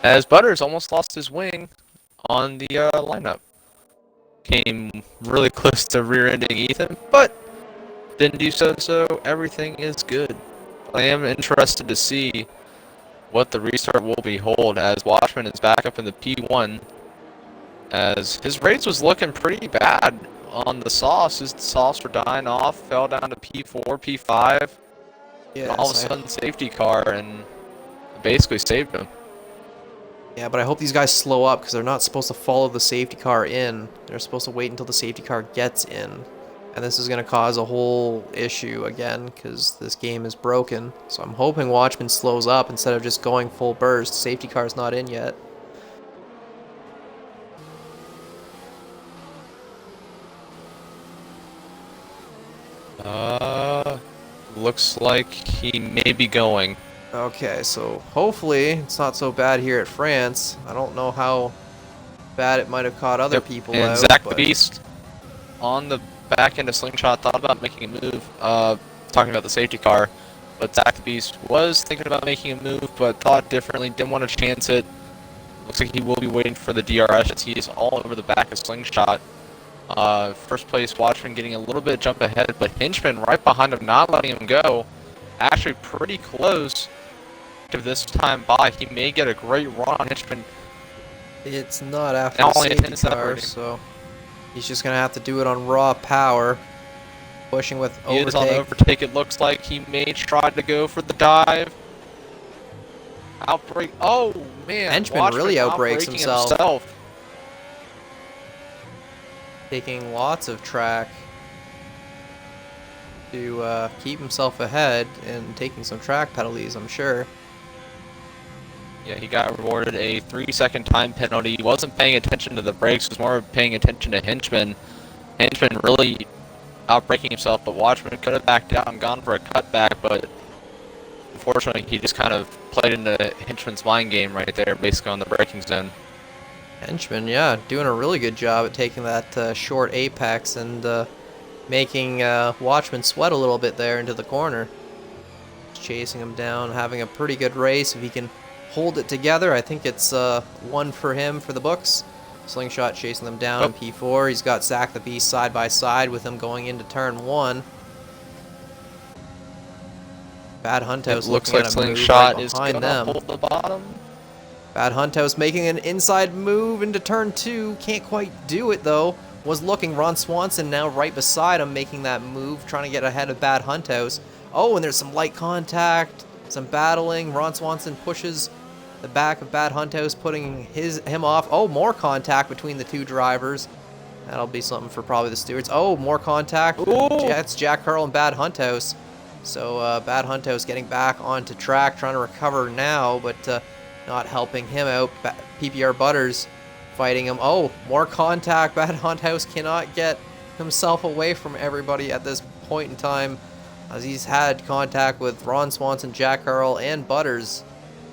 As Butters almost lost his wing on the lineup. Came really close to rear-ending Ethan, but didn't do so, so everything is good. I am interested to see what the restart will behold, as Watchman is back up in the P1, as his race was looking pretty bad on the softs. His softs were dying off, fell down to P4, P5. Yeah, All of a sudden, safety car and basically saved him. yeah, but I hope these guys slow up because they're not supposed to follow the safety car in. They're supposed to wait until the safety car gets in. And this is going to cause a whole issue again because this game is broken. So I'm hoping Watchman slows up instead of just going full burst. Safety car's not in yet. Looks like he may be going. Okay, so hopefully it's not so bad here at France. I don't know how bad it might have caught other people and out. Zach but... the Beast on the back end of Slingshot thought about making a move, talking about the safety car, but Zach the Beast was thinking about making a move, but thought differently, didn't want to chance it. Looks like he will be waiting for the DRS as he is all over the back of Slingshot. First place Watchman getting a little bit jump ahead, but Hinchman right behind him, not letting him go. Actually pretty close to this time by. He may get a great run on Hinchman. It's not after the safety car, so he's just going to have to do it on raw power. Pushing with overtake. He is on overtake, it looks like. He may try to go for the dive. Outbreak. Oh, man. Henchman really outbreaks himself. Taking lots of track to keep himself ahead and taking some track penalties, I'm sure. Yeah, he got rewarded a 3-second time penalty. He wasn't paying attention to the brakes, he was more paying attention to Hinchman. Hinchman really outbraking himself, but Watchman could have backed out and gone for a cutback, but unfortunately he just kind of played into Hinchman's mind game right there, basically on the braking zone. Henchman, yeah, doing a really good job at taking that short apex and making Watchman sweat a little bit there into the corner. Chasing him down, having a pretty good race. If he can hold it together, I think it's one for him for the books. Slingshot chasing them down in P4. He's got Zach the Beast side by side with him going into turn 1. Bad Hunthouse looks looking like at a move Slingshot right is behind gonna them. hold the bottom. Bad Hunthouse making an inside move into turn 2. Can't quite do it though. Was looking. Ron Swanson now right beside him making that move, trying to get ahead of Bad Hunthouse. Oh, and there's some light contact, some battling. Ron Swanson pushes the back of Bad Hunthouse, putting him off. Oh, more contact between the two drivers. That'll be something for probably the stewards. Oh, more contact. That's Jack Carl and Bad Hunthouse. So Bad Hunthouse getting back onto track, trying to recover now, but not helping him out. PPR Butters fighting him. Oh, more contact. Bad Hunthouse cannot get himself away from everybody at this point in time, as he's had contact with Ron Swanson, Jack Carl, and Butters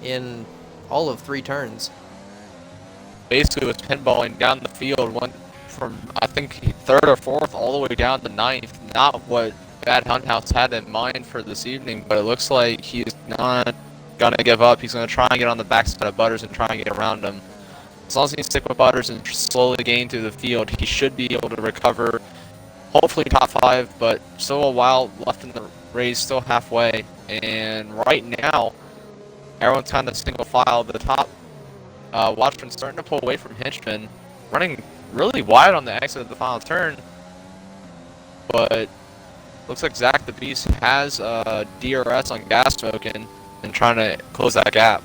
in all of 3 turns. Basically was pinballing down the field, went from I think 3rd or 4th all the way down to 9th. Not what Bad Hunthouse had in mind for this evening, but it looks like he's not gonna give up. He's gonna try and get on the backside of Butters and try and get around him. As long as he can stick with Butters and slowly gain through the field, he should be able to recover. Hopefully top 5, but still a while left in the race, still halfway. And right now, everyone's kind of single file. The top Watchman starting to pull away from Hinchman, running really wide on the exit of the final turn. But looks like Zach the Beast has DRS on gas smoking and trying to close that gap.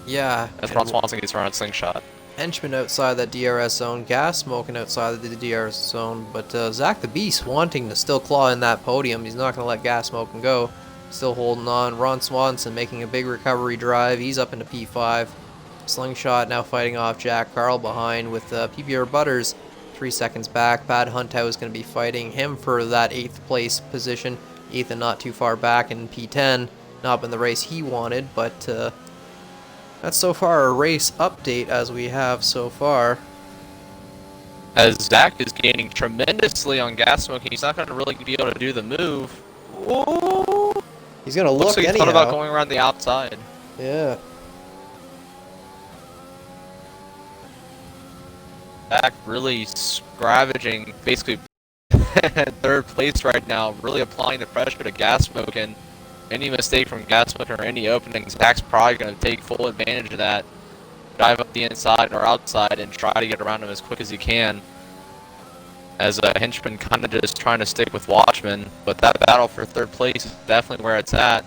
Yeah. As Ron Swanson gets around Slingshot. Henchman outside that DRS zone, Gas smoking outside the DRS zone, but Zach the Beast wanting to still claw in that podium. He's not going to let Gas smoking go. Still holding on. Ron Swanson making a big recovery drive. He's up into P5. Slingshot now fighting off Jack Carl behind with PPR Butters 3 seconds back. Bad Hunthouse is going to be fighting him for that 8th place position. Ethan not too far back in P10. Not been the race he wanted, but that's so far a race update as we have so far. As Zach is gaining tremendously on gas smoking, he's not going to really be able to do the move. Whoa. He's going to look Looks like he anyhow. thought about going around the outside. Yeah. Zach really scavenging, basically 3rd place right now, really applying the pressure to gas smoking. Any mistake from gas smoking or any openings, Zach's probably going to take full advantage of that, dive up the inside or outside and try to get around him as quick as he can. as a henchman kind of just trying to stick with Watchman, but that battle for third place is definitely where it's at.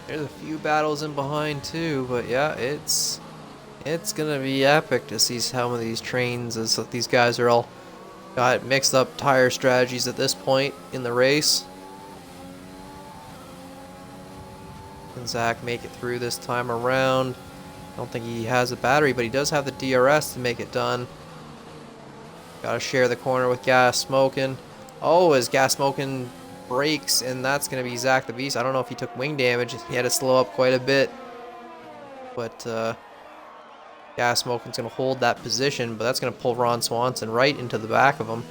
There's a few battles in behind too, but yeah, it's gonna be epic to see some of these trains, as these guys are all got mixed up tire strategies at this point in the race. Can Zach make it through this time around? I don't think he has a battery, but he does have the DRS to make it done. Gotta share the corner with Gas Smoking. Oh, as Gas Smoking breaks, and that's gonna be Zach the Beast. I don't know if he took wing damage. He had to slow up quite a bit, but Gas Smoking's gonna hold that position, but that's gonna pull Ron Swanson right into the back of him.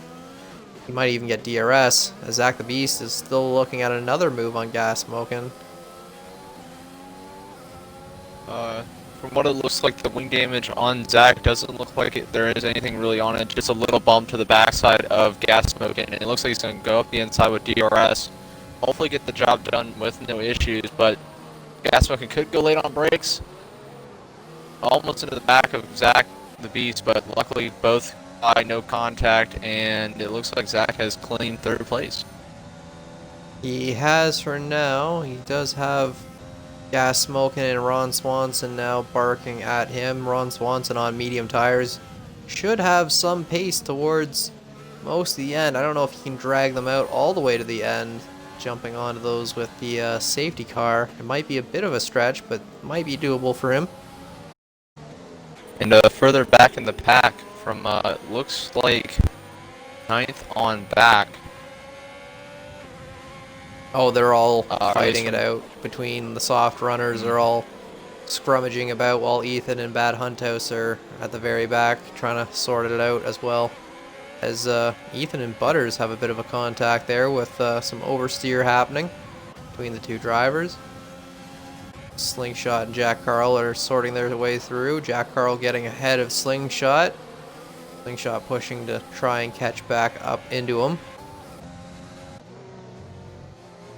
He might even get DRS, as Zach the Beast is still looking at another move on Gas Smoking. From what it looks like, the wing damage on Zach doesn't look like there is anything really on it. Just a little bump to the backside of Gas Smoking, and it looks like he's going to go up the inside with DRS. Hopefully get the job done with no issues, but Gas Smoking could go late on brakes. Almost into the back of Zach the Beast, but luckily both by no contact, and it looks like Zach has clean third place. He has for now. He does have Gas Smoking and Ron Swanson now barking at him. Ron Swanson on medium tires should have some pace towards most of the end. I don't know if he can drag them out all the way to the end, jumping onto those with the safety car. It might be a bit of a stretch, but might be doable for him. And further back in the pack from looks like 9th on back. Oh, they're all fighting it out between the soft runners. They're all scrummaging about, while Ethan and Bad Hunthouse are at the very back trying to sort it out as well. As Ethan and Butters have a bit of a contact there with some oversteer happening between the two drivers. Slingshot and Jack Carl are sorting their way through. Jack Carl getting ahead of Slingshot. Slingshot pushing to try and catch back up into him.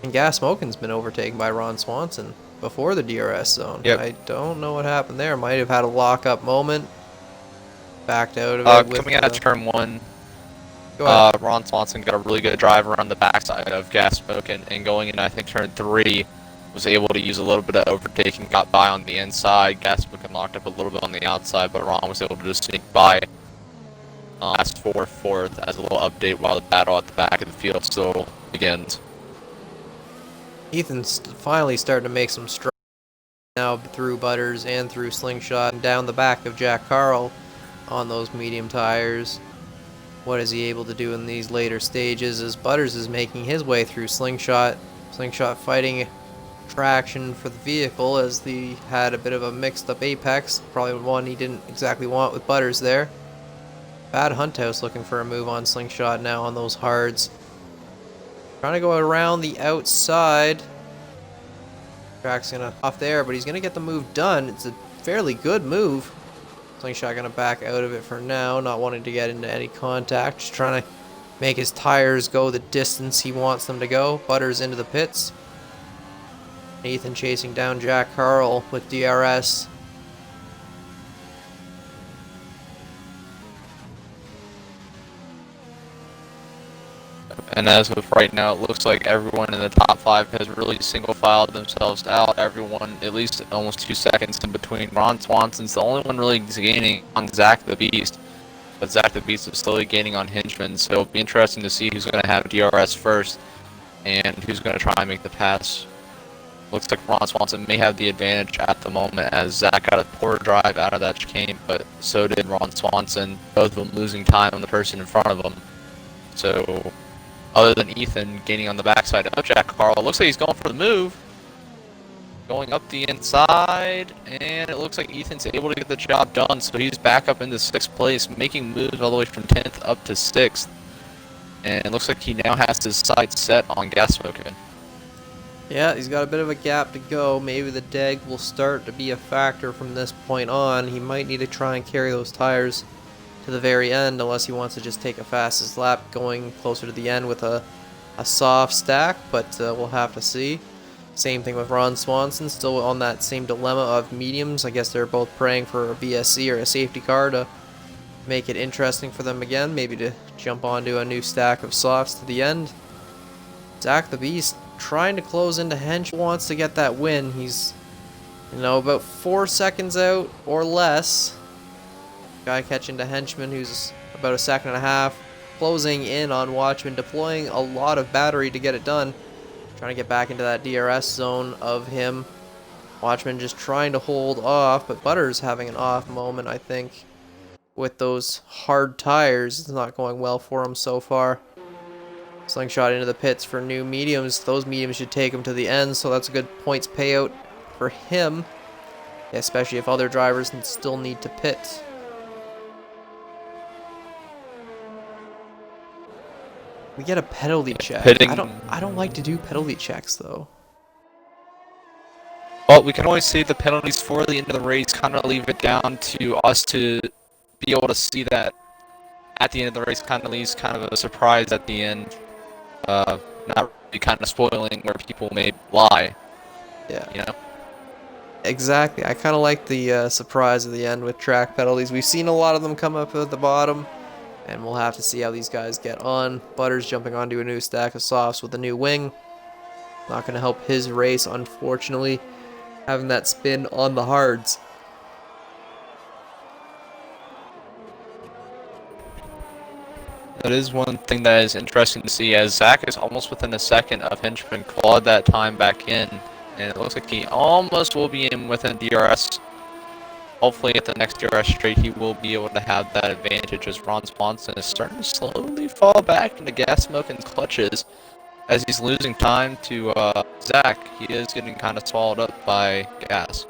And Gas Smoking's been overtaken by Ron Swanson before the DRS zone. Yep. I don't know what happened there. Might have had a lock-up moment. Backed out of it. Coming out of turn 1, Go ahead. Ron Swanson got a really good drive around the backside of Gas Smoking, and going in, I think, turn 3, was able to use a little bit of overtaking, got by on the inside. Gas Smoking locked up a little bit on the outside, but Ron was able to just sneak by. Last 4th as a little update while the battle at the back of the field still begins. Ethan's finally starting to make some strides now through Butters and through Slingshot and down the back of Jack Carl on those medium tires. What is he able to do in these later stages as Butters is making his way through Slingshot. Slingshot fighting traction for the vehicle as he had a bit of a mixed up apex. Probably one he didn't exactly want with Butters there. Bad Hunthouse looking for a move on Slingshot now on those hards. Trying to go around the outside. Track's gonna off there, but he's gonna get the move done. It's a fairly good move. Slingshot gonna back out of it for now, not wanting to get into any contact. Just trying to make his tires go the distance he wants them to go. Butters into the pits. Ethan chasing down Jack Carl with DRS. And as of right now, it looks like everyone in the top 5 has really single-filed themselves out. Everyone, at least almost 2 seconds in between. Ron Swanson's the only one really gaining on Zach the Beast, but Zach the Beast is slowly gaining on Hinchman, so it'll be interesting to see who's going to have DRS first and who's going to try and make the pass. Looks like Ron Swanson may have the advantage at the moment, as Zach got a poor drive out of that chicane, but so did Ron Swanson, both of them losing time on the person in front of them. So, other than Ethan gaining on the backside of Jack Carl, it looks like he's going for the move. Going up the inside, and it looks like Ethan's able to get the job done, so he's back up into 6th place, making moves all the way from 10th up to 6th. And it looks like he now has his sights set on Gas Smoking. Yeah, he's got a bit of a gap to go. Maybe the deg will start to be a factor from this point on. He might need to try and carry those tires to the very end, unless he wants to just take a fastest lap going closer to the end with a soft stack, but we'll have to see. Same thing with Ron Swanson, still on that same dilemma of mediums. I guess they're both praying for a VSC or a safety car to make it interesting for them again, maybe to jump onto a new stack of softs to the end. Zach the Beast trying to close into Hench, wants to get that win. He's, about 4 seconds out or less. Guy catching to Henchman, who's about a second and a half. Closing in on Watchman, deploying a lot of battery to get it done. Trying to get back into that DRS zone of him. Watchman just trying to hold off, but Butter's having an off moment, I think. With those hard tires, it's not going well for him so far. Slingshot into the pits for new mediums. Those mediums should take him to the end, so that's a good points payout for him. Especially if other drivers still need to pit. We get a penalty check. I don't like to do penalty checks though. Well, we can always see the penalties for the end of the race, kind of leave it down to us to be able to see that at the end of the race, kind of leaves kind of a surprise at the end. Not really kind of spoiling where people may lie. Yeah. Exactly. I kind of like the surprise at the end with track penalties. We've seen a lot of them come up at the bottom, and we'll have to see how these guys get on. Butters jumping onto a new stack of softs with a new wing. Not going to help his race, unfortunately, having that spin on the hards. That is one thing that is interesting to see, as Zach is almost within a second of Henchman, clawed that time back in, and it looks like he almost will be in within DRS. Hopefully at the next DRS straight he will be able to have that advantage, as Ron Swanson is starting to slowly fall back into gas smoke and clutches. As he's losing time to Zach, he is getting kind of swallowed up by gas.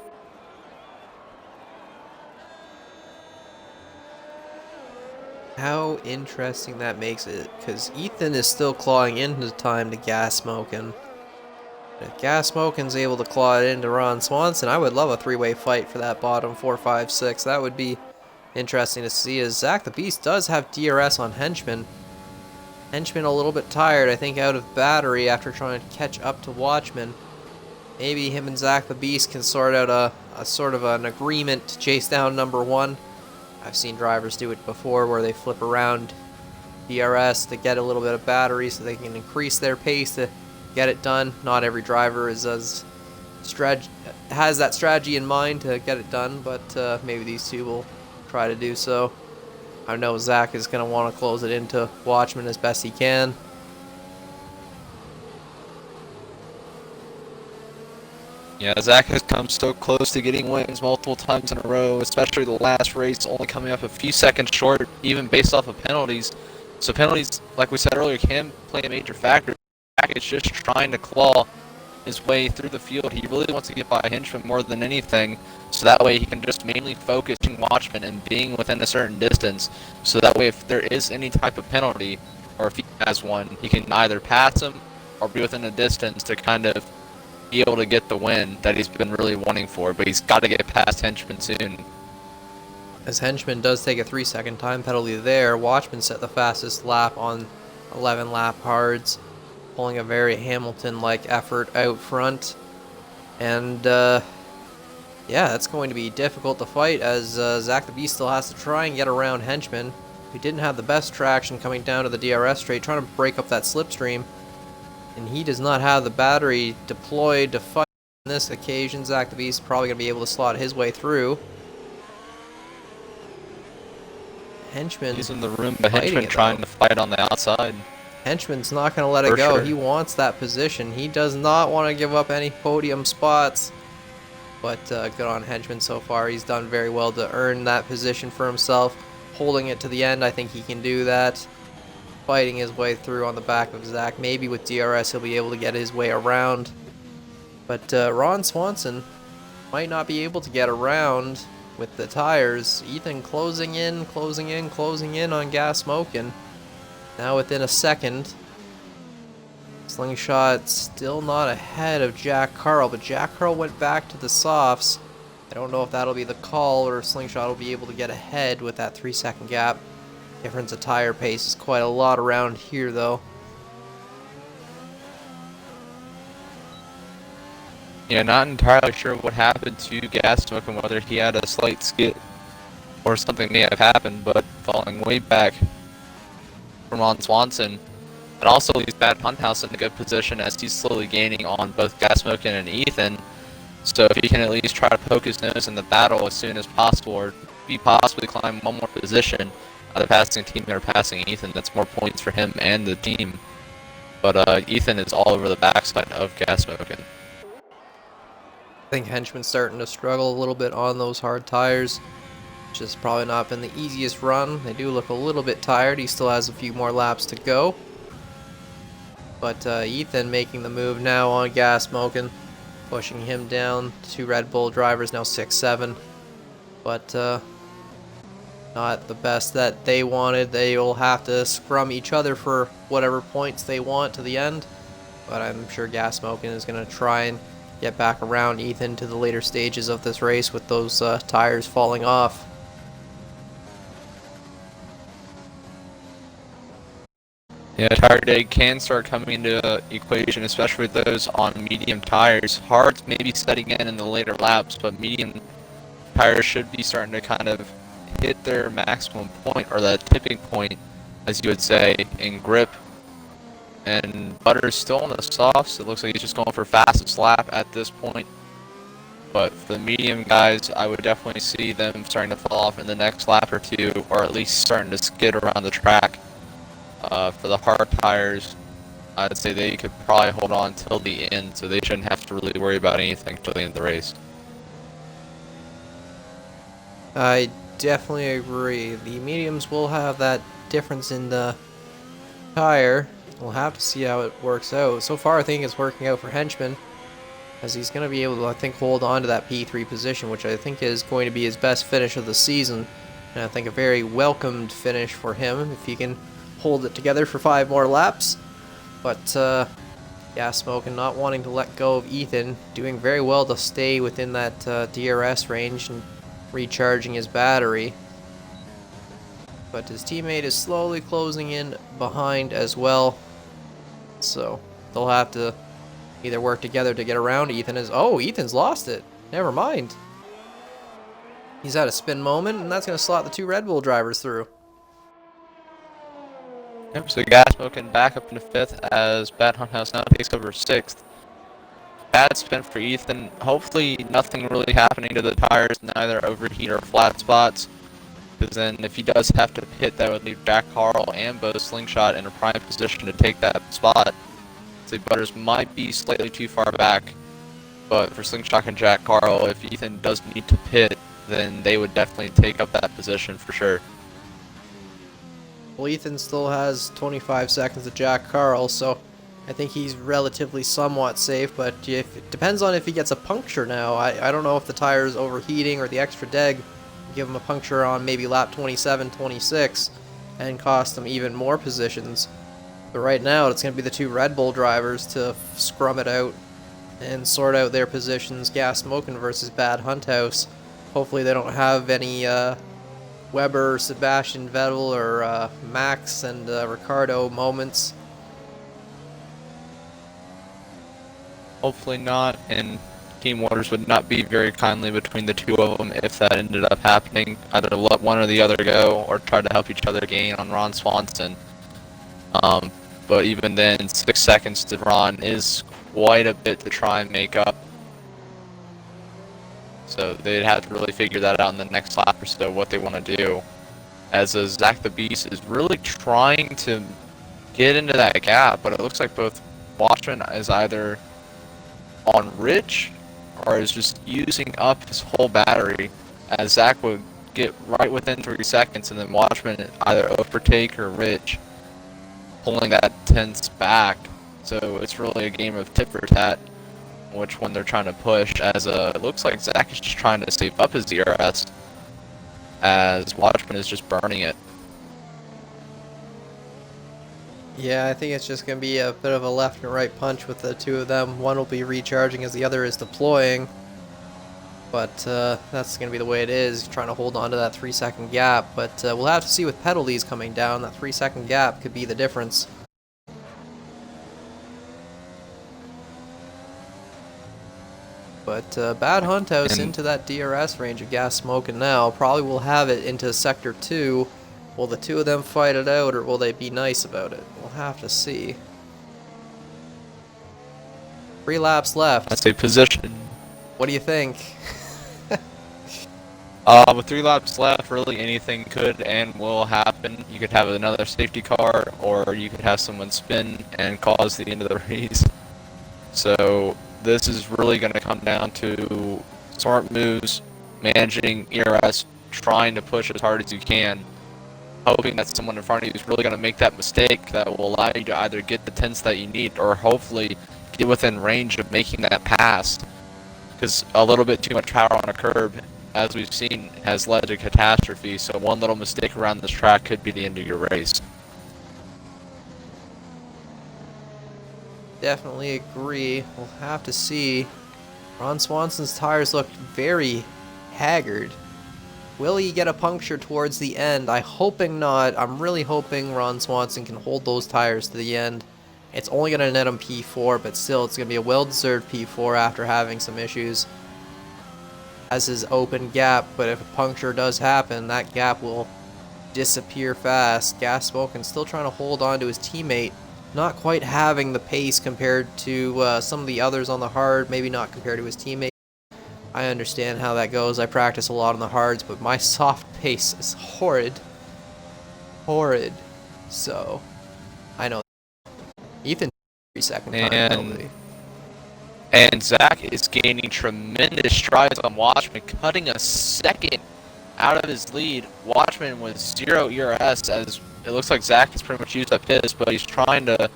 How interesting that makes it, because Ethan is still clawing into time to Gas Smokin'. If Gas Smokin's able to claw it into Ron Swanson, I would love a three-way fight for that bottom 4, 5, 6. That would be interesting to see, as Zach the Beast does have DRS on Henchman. Henchman a little bit tired, I think, out of battery after trying to catch up to Watchman. Maybe him and Zach the Beast can sort out a sort of an agreement to chase down number 1. I've seen drivers do it before where they flip around DRS to get a little bit of battery so they can increase their pace to get it done. Not every driver is has that strategy in mind to get it done, but maybe these two will try to do so. I know Zach is going to want to close it into Watchman as best he can. Yeah, Zach has come so close to getting wins multiple times in a row, especially the last race, only coming up a few seconds short, even based off of penalties. So penalties, like we said earlier, can play a major factor. Zach is just trying to claw his way through the field. He really wants to get by Henchman more than anything, so that way he can just mainly focus on Watchman and being within a certain distance. So that way, if there is any type of penalty, or if he has one, he can either pass him or be within a distance to kind of be able to get the win that he's been really wanting for, but he's got to get past Henchman soon. As Henchman does take a 3-second time penalty there, Watchman set the fastest lap on 11 lap hards, pulling a very Hamilton-like effort out front. And yeah, that's going to be difficult to fight, as Zach the Beast still has to try and get around Henchman, who didn't have the best traction coming down to the DRS straight, trying to break up that slipstream. And he does not have the battery deployed to fight on this occasion. Zach the Beast is probably going to be able to slot his way through. Henchman, he's in the room, but Henchman trying to fight on the outside. Henchman's not going to let it go. Sure. He wants that position. He does not want to give up any podium spots. But good on Henchman so far. He's done very well to earn that position for himself. Holding it to the end, I think he can do that. Fighting his way through on the back of Zach. Maybe with DRS he'll be able to get his way around. But Ron Swanson might not be able to get around with the tires. Ethan closing in on Gas Smokin'. Now within a second. Slingshot still not ahead of Jack Carl, but Jack Carl went back to the softs. I don't know if that'll be the call or if Slingshot will be able to get ahead with that 3-second gap. Difference of tire pace is quite a lot around here, though. Yeah, not entirely sure what happened to Gas Smoke and whether he had a slight skid or something may have happened, but falling way back from Ron Swanson. It also leaves Bad Hunthouse in a good position as he's slowly gaining on both Gasmoken and Ethan. So if he can at least try to poke his nose in the battle as soon as possible, or possibly climb one more position, either passing Team or passing Ethan, that's more points for him and the team. But Ethan is all over the backside of Gasmoken. I think Henchman's starting to struggle a little bit on those hard tires. Just probably not been the easiest run. They do look a little bit tired. He still has a few more laps to go. But Ethan making the move now on Gasmoken, pushing him down. Two Red Bull drivers now 6-7. But not the best that they wanted. They will have to scrum each other for whatever points they want to the end. But I'm sure Gasmoken is going to try and get back around Ethan to the later stages of this race with those tires falling off. Yeah, tire day can start coming into equation, especially with those on medium tires. Hards may be setting in the later laps, but medium tires should be starting to kind of hit their maximum point, or that tipping point, as you would say, in grip. And Butter's still on the softs. It looks like he's just going for fastest lap at this point. But for the medium guys, I would definitely see them starting to fall off in the next lap or two, or at least starting to skid around the track. For the hard tires, I'd say they could probably hold on till the end, so they shouldn't have to really worry about anything till the end of the race. I definitely agree. The mediums will have that difference in the tire. We'll have to see how it works out. So far, I think it's working out for Henchman, as he's going to be able to, I think, hold on to that P3 position, which I think is going to be his best finish of the season. And I think a very welcomed finish for him if he can hold it together for 5 more laps. But Gasmoken not wanting to let go of Ethan, doing very well to stay within that DRS range and recharging his battery. But his teammate is slowly closing in behind as well. So they'll have to either work together to get around Ethan. Ethan's lost it. Never mind. He's had a spin moment, and that's going to slot the 2 Red Bull drivers through. Yep, so Gasmoken back up into 5th as Bad Hunthouse now takes over 6th. Bad spin for Ethan. Hopefully nothing really happening to the tires, neither overheat or flat spots. Because then if he does have to pit, that would leave Jack Carl and Bo Slingshot in a prime position to take that spot. So Butters might be slightly too far back. But for Slingshot and Jack Carl, if Ethan does need to pit, then they would definitely take up that position for sure. Well, Ethan still has 25 seconds of Jack Carl, so I think he's relatively somewhat safe, but it depends on if he gets a puncture now. I don't know if the tire is overheating or the extra deg give him a puncture on maybe lap 27, 26, and cost him even more positions. But right now, it's going to be the 2 Red Bull drivers to scrum it out and sort out their positions. Gasmoken versus Bad Hunthouse. Hopefully they don't have any Weber, Sebastian Vettel, or Max and Ricardo moments. Hopefully not, and team orders would not be very kindly between the 2 of them if that ended up happening. Either let one or the other go, or try to help each other gain on Ron Swanson. But even then, 6 seconds to Ron is quite a bit to try and make up. So they'd have to really figure that out in the next lap or so, what they want to do. As Zach the Beast is really trying to get into that gap, but it looks like both Watchman is either on Rich or is just using up his whole battery, as Zach would get right within 3 seconds and then Watchman either overtake or Rich, pulling that tense back. So it's really a game of tit for tat which one they're trying to push, as it looks like Zach is just trying to save up his DRS, as Watchman is just burning it. Yeah, I think it's just going to be a bit of a left and right punch with the 2 of them. One will be recharging as the other is deploying. But that's going to be the way it is, trying to hold on to that 3-second gap. But we'll have to see with penalties coming down. That 3-second gap could be the difference. But Bad Hunt House And into that DRS range of gas smoking now. Probably will have it into Sector 2. Will the two of them fight it out, or will they be nice about it? We'll have to see. 3 laps left. that's a position. What do you think? With 3 laps left, really anything could and will happen. You could have another safety car, or you could have someone spin and cause the end of the race. So this is really going to come down to smart moves, managing ERS, trying to push as hard as you can, hoping that someone in front of you is really going to make that mistake that will allow you to either get the tenths that you need, or hopefully get within range of making that pass. Because a little bit too much power on a curb, as we've seen, has led to catastrophe. So one little mistake around this track could be the end of your race. Definitely agree. We'll have to see. Ron Swanson's tires look very haggard. Will he get a puncture towards the end? I'm hoping not. I'm really hoping Ron Swanson can hold those tires to the end. It's only going to net him P4, but still, it's going to be a well-deserved P4 after having some issues. Has his open gap, but if a puncture does happen, that gap will disappear fast. Gas Smoking still trying to hold on to his teammate. Not quite having the pace compared to some of the others on the hard, maybe not compared to his teammate. I understand how that goes. I practice a lot on the hards, but my soft pace is horrid. Horrid. So, I know. Ethan, 3-second time penalty. And Zach is gaining tremendous strides on Watchman, cutting a second out of his lead. Watchman with 0 ERS, as it looks like Zach has pretty much used up his, but he's trying to... It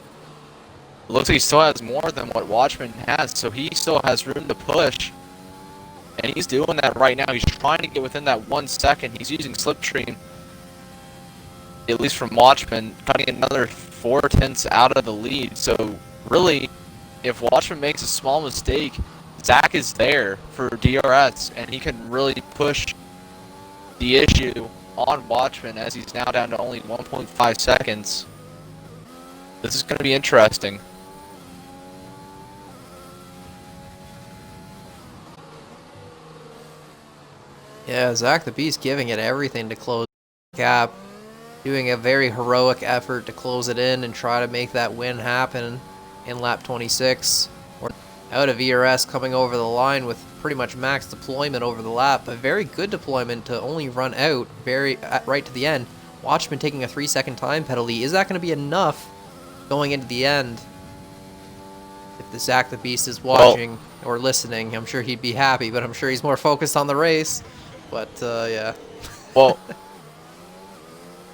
looks like he still has more than what Watchman has, so he still has room to push. And he's doing that right now. He's trying to get within that 1 second. He's using Slipstream, at least from Watchman, cutting another 4 tenths out of the lead. So really, if Watchman makes a small mistake, Zach is there for DRS, and he can really push the issue on Watchman as he's now down to only 1.5 seconds. This is going to be interesting. Yeah, Zach the Beast giving it everything to close the gap. Doing a very heroic effort to close it in and try to make that win happen in lap 26. We're out of ERS, coming over the line with pretty much max deployment over the lap. A very good deployment to only run out right to the end. Watchman taking a 3-second time penalty. Is that going to be enough going into the end? If the Zach the Beast is watching or listening, I'm sure he'd be happy, but I'm sure he's more focused on the race. But, yeah. Well,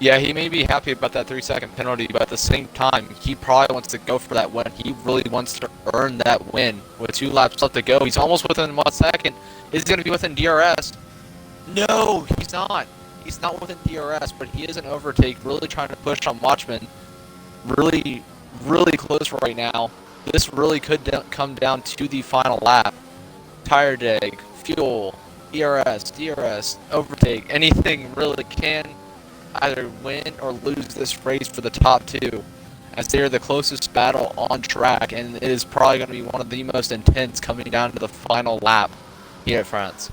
yeah, he may be happy about that 3-second penalty, but at the same time, he probably wants to go for that win. He really wants to earn that win. With 2 laps left to go, he's almost within 1 second. Is he going to be within DRS? No, he's not. He's not within DRS, but he is an overtake, really trying to push on Watchman. Really, really close right now. This really could come down to the final lap. Tire drag, fuel, ERS, DRS, overtake, anything really can either win or lose this race for the top 2, as they are the closest battle on track, and it is probably going to be one of the most intense coming down to the final lap here at France.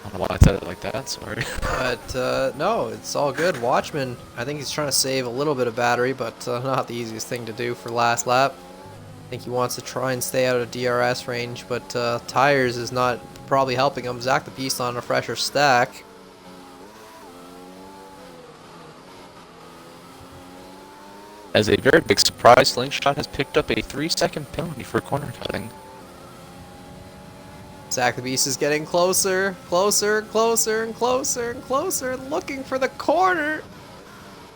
I don't know why I said it like that, sorry. But, no, it's all good. Watchman, I think he's trying to save a little bit of battery, but not the easiest thing to do for last lap. I think he wants to try and stay out of DRS range, but tires is not probably helping him. Zach the Beast on a fresher stack. As a very big surprise, Slingshot has picked up a 3-second penalty for corner cutting. Zach the Beast is getting closer, closer, closer, and closer, and closer, looking for the corner.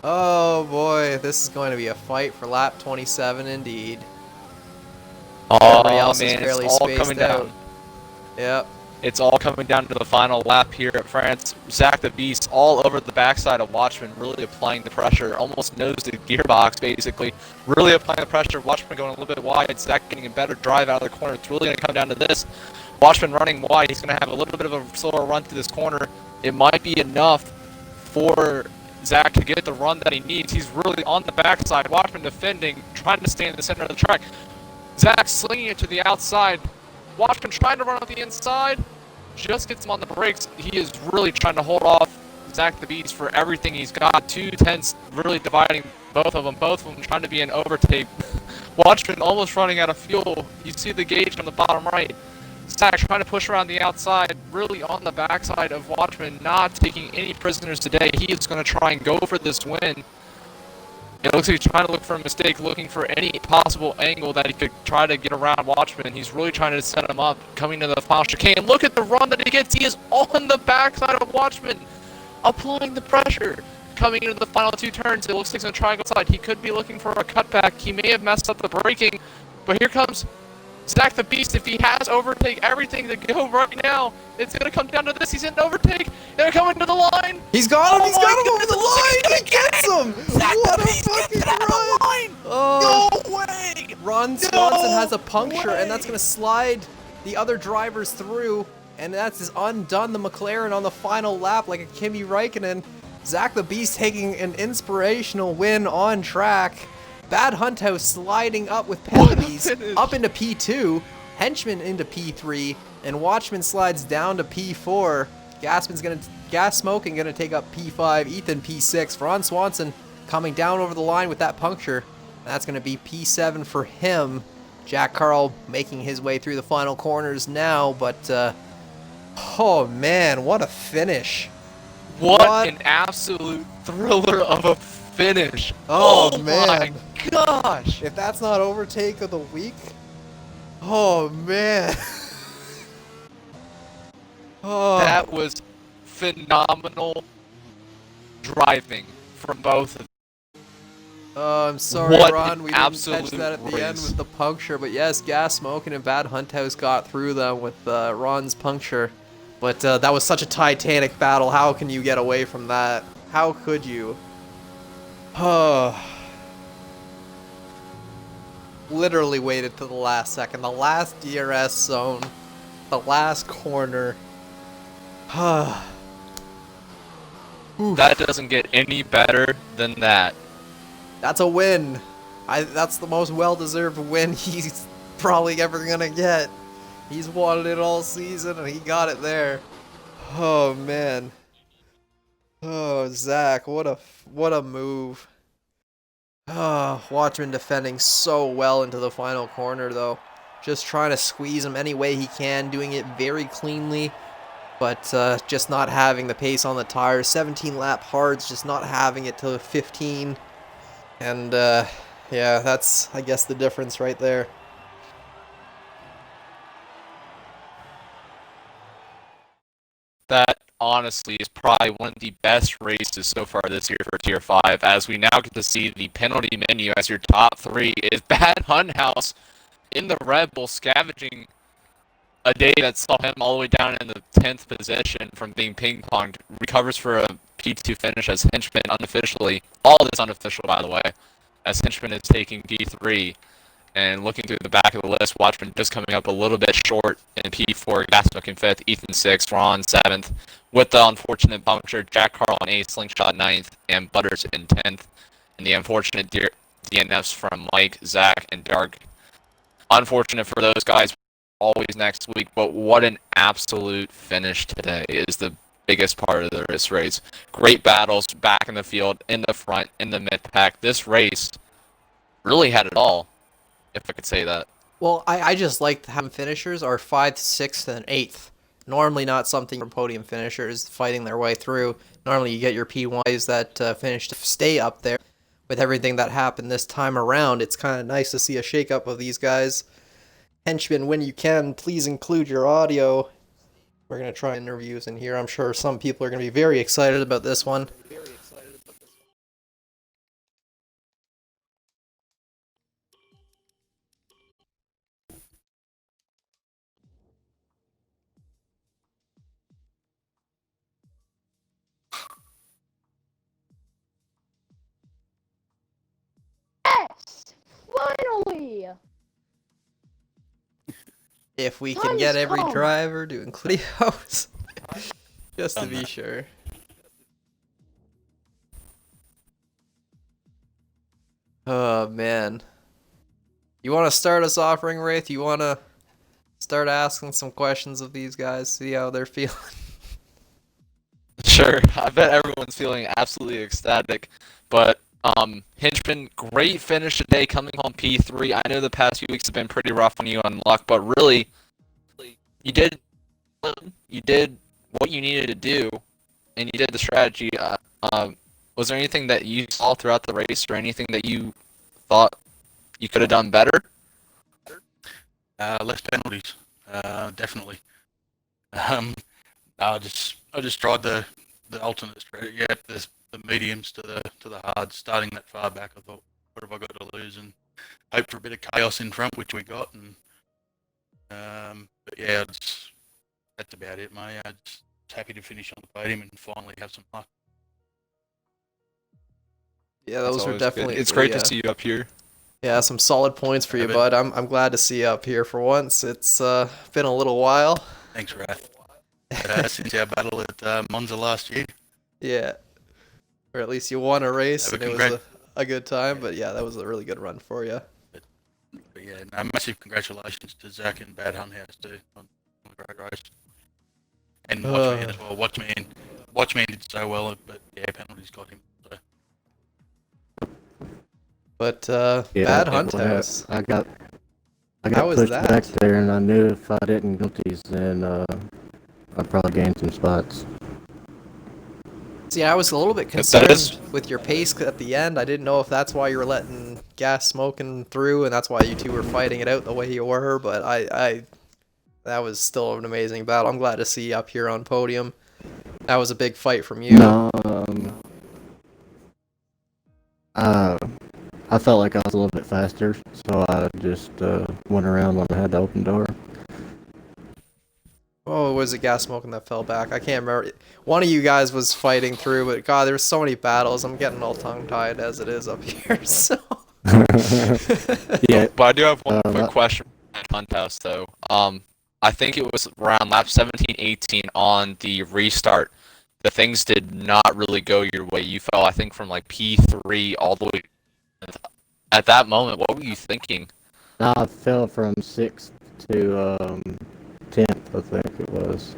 Oh boy, this is going to be a fight for lap 27 indeed. Everybody else is fairly it's all spaced coming out. down. Yep. It's all coming down to the final lap here at France. Zach the Beast all over the backside of Watchman, really applying the pressure, almost nose to gearbox basically. Really applying the pressure. Watchman going a little bit wide. Zach getting a better drive out of the corner. It's really going to come down to this. Watchman running wide. He's going to have a little bit of a slower run through this corner. It might be enough for Zach to get the run that he needs. He's really on the backside. Watchman defending, trying to stay in the center of the track. Zach slinging it to the outside. Watchman trying to run on the inside, just gets him on the brakes. He is really trying to hold off Zach the Beast for everything he's got. 2 tenths really dividing both of them trying to be an overtake. Watchman almost running out of fuel. You see the gauge on the bottom right. Zach trying to push around the outside, really on the backside of Watchman, not taking any prisoners today. He is going to try and go for this win. It looks like he's trying to look for a mistake, looking for any possible angle that he could try to get around Watchman. He's really trying to set him up, coming to the final chicane. Look at the run that he gets. He is on the backside of Watchman, applying the pressure. Coming into the final 2 turns, it looks like he's going to try and go side. He could be looking for a cutback. He may have messed up the braking, but here comes Zach the Beast. If he has overtake everything to go right now, it's going to come down to this. He's in overtake. They're coming to the line. He's got him. Oh He's got him over goodness, the line. He gets him. Zach What the a Beast fucking gets it out of the line. Oh, No way. Ron Swanson No has a puncture, way. and that's going to slide the other drivers through, and that's just undone the McLaren on the final lap like a Kimi Räikkönen. Zach the Beast taking an inspirational win on track. Bad Hunt House sliding up with penalties up into P2, Henchman into P3, and Watchman slides down to P4. Gas Smoking gonna take up P5, Ethan P6. Ron Swanson coming down over the line with that puncture. That's gonna be P7 for him. Jack Carl making his way through the final corners now, but oh man, what a finish. What an absolute thriller of a finish. Oh, my man. gosh. If that's not overtake of the week, oh man. Oh, That was phenomenal driving from both of them. oh, I'm sorry, What Ron. an We didn't catch absolute that at the end race. with the puncture, but yes, Gas Smoking and Bad Hunt House got through them with Ron's puncture. But that was such a titanic battle. How can you get away from that? How could you? Oh. Literally waited to the last second. The last DRS zone. The last corner. That doesn't get any better than that. That's a win. That's the most well-deserved win he's probably ever gonna get. He's wanted it all season, and he got it there. Oh man. Oh, Zach, what a move. Oh, Watchman defending so well into the final corner though. Just trying to squeeze him any way he can, doing it very cleanly, but just not having the pace on the tires. 17 lap hards, just not having it to 15. And yeah, that's, I guess, the difference right there. That honestly is probably one of the best races so far this year for Tier 5, as we now get to see the penalty menu as your top 3 is Bad Hunt House in the Red Bull, scavenging a day that saw him all the way down in the 10th position from being ping-ponged, recovers for a P2 finish as Henchman unofficially, all this unofficial by the way, as Henchman is taking P3. And looking through the back of the list, Watchman just coming up a little bit short in P4, Gasmuck in 5th, Ethan 6th, Ron 7th. With the unfortunate puncture, Jack Carl in 8th, Slingshot 9th, and Butters in 10th. And the unfortunate DNFs from Mike, Zach, and Dark. Unfortunate for those guys, always next week, but what an absolute finish today is the biggest part of this race. Great battles back in the field, in the front, in the mid-pack. This race really had it all, if I could say that. Well, I just like having finishers are 5th, 6th, and 8th. Normally not something for podium finishers fighting their way through. Normally you get your P1s that finish to stay up there. With everything that happened this time around, it's kind of nice to see a shakeup of these guys. Henchman, when you can, please include your audio. We're going to try interviews in here. I'm sure some people are going to be very excited about this one. Yes! Finally! If we Time can get has every come. driver to include house. Just to be sure. Oh, man. You want to start us off, Ring Wraith? You want to start asking some questions of these guys, see how they're feeling. Sure, I bet everyone's feeling absolutely ecstatic. But Hinchman, great finish today, coming home P3. I know the past few weeks have been pretty rough on you on luck, but really, you did what you needed to do, and you did the strategy. Was there anything that you saw throughout the race, or anything that you thought you could have done better? Less penalties, definitely. I just tried the alternate strategy, the mediums to the hard, starting that far back. I thought, what have I got to lose, and hope for a bit of chaos in front, which we got. And but yeah, that's about it, mate. I'm just happy to finish on the podium and finally have some luck. Yeah, those were definitely. It's great to see you up here. Yeah, some solid points for you, bud. I'm glad to see you up here for once. It's been a little while. Thanks, Raph. Since our battle at Monza last year. Yeah. Or at least you won a race, Yeah, and it was a good time. But yeah, that was a really good run for you. But yeah, no, massive congratulations to Zach and Bad Hunt House too on a great race. And Watchman as well. Watchman did so well, but yeah, penalties got him. So. But Bad Hunt House. I got How was pushed that? back there, and I knew if I didn't penalties, then I'd probably gain some spots. See, I was a little bit concerned with your pace at the end. I didn't know if that's why you were letting gas smoking through, and that's why you two were fighting it out the way you were. But that was still an amazing battle. I'm glad to see you up here on podium. That was a big fight from you. No, I felt like I was a little bit faster, so I just went around when I had the open door. Oh, was it gas smoking that fell back? I can't remember. One of you guys was fighting through, but God, there's so many battles. I'm getting all tongue-tied as it is up here. So. Yeah. But I do have one quick question on Hunt House, though. I think it was around lap 17, 18 on the restart. The things did not really go your way. You fell, I think, from like P3 all the way. At that moment, what were you thinking? I fell from 6th to 10th, I think it was.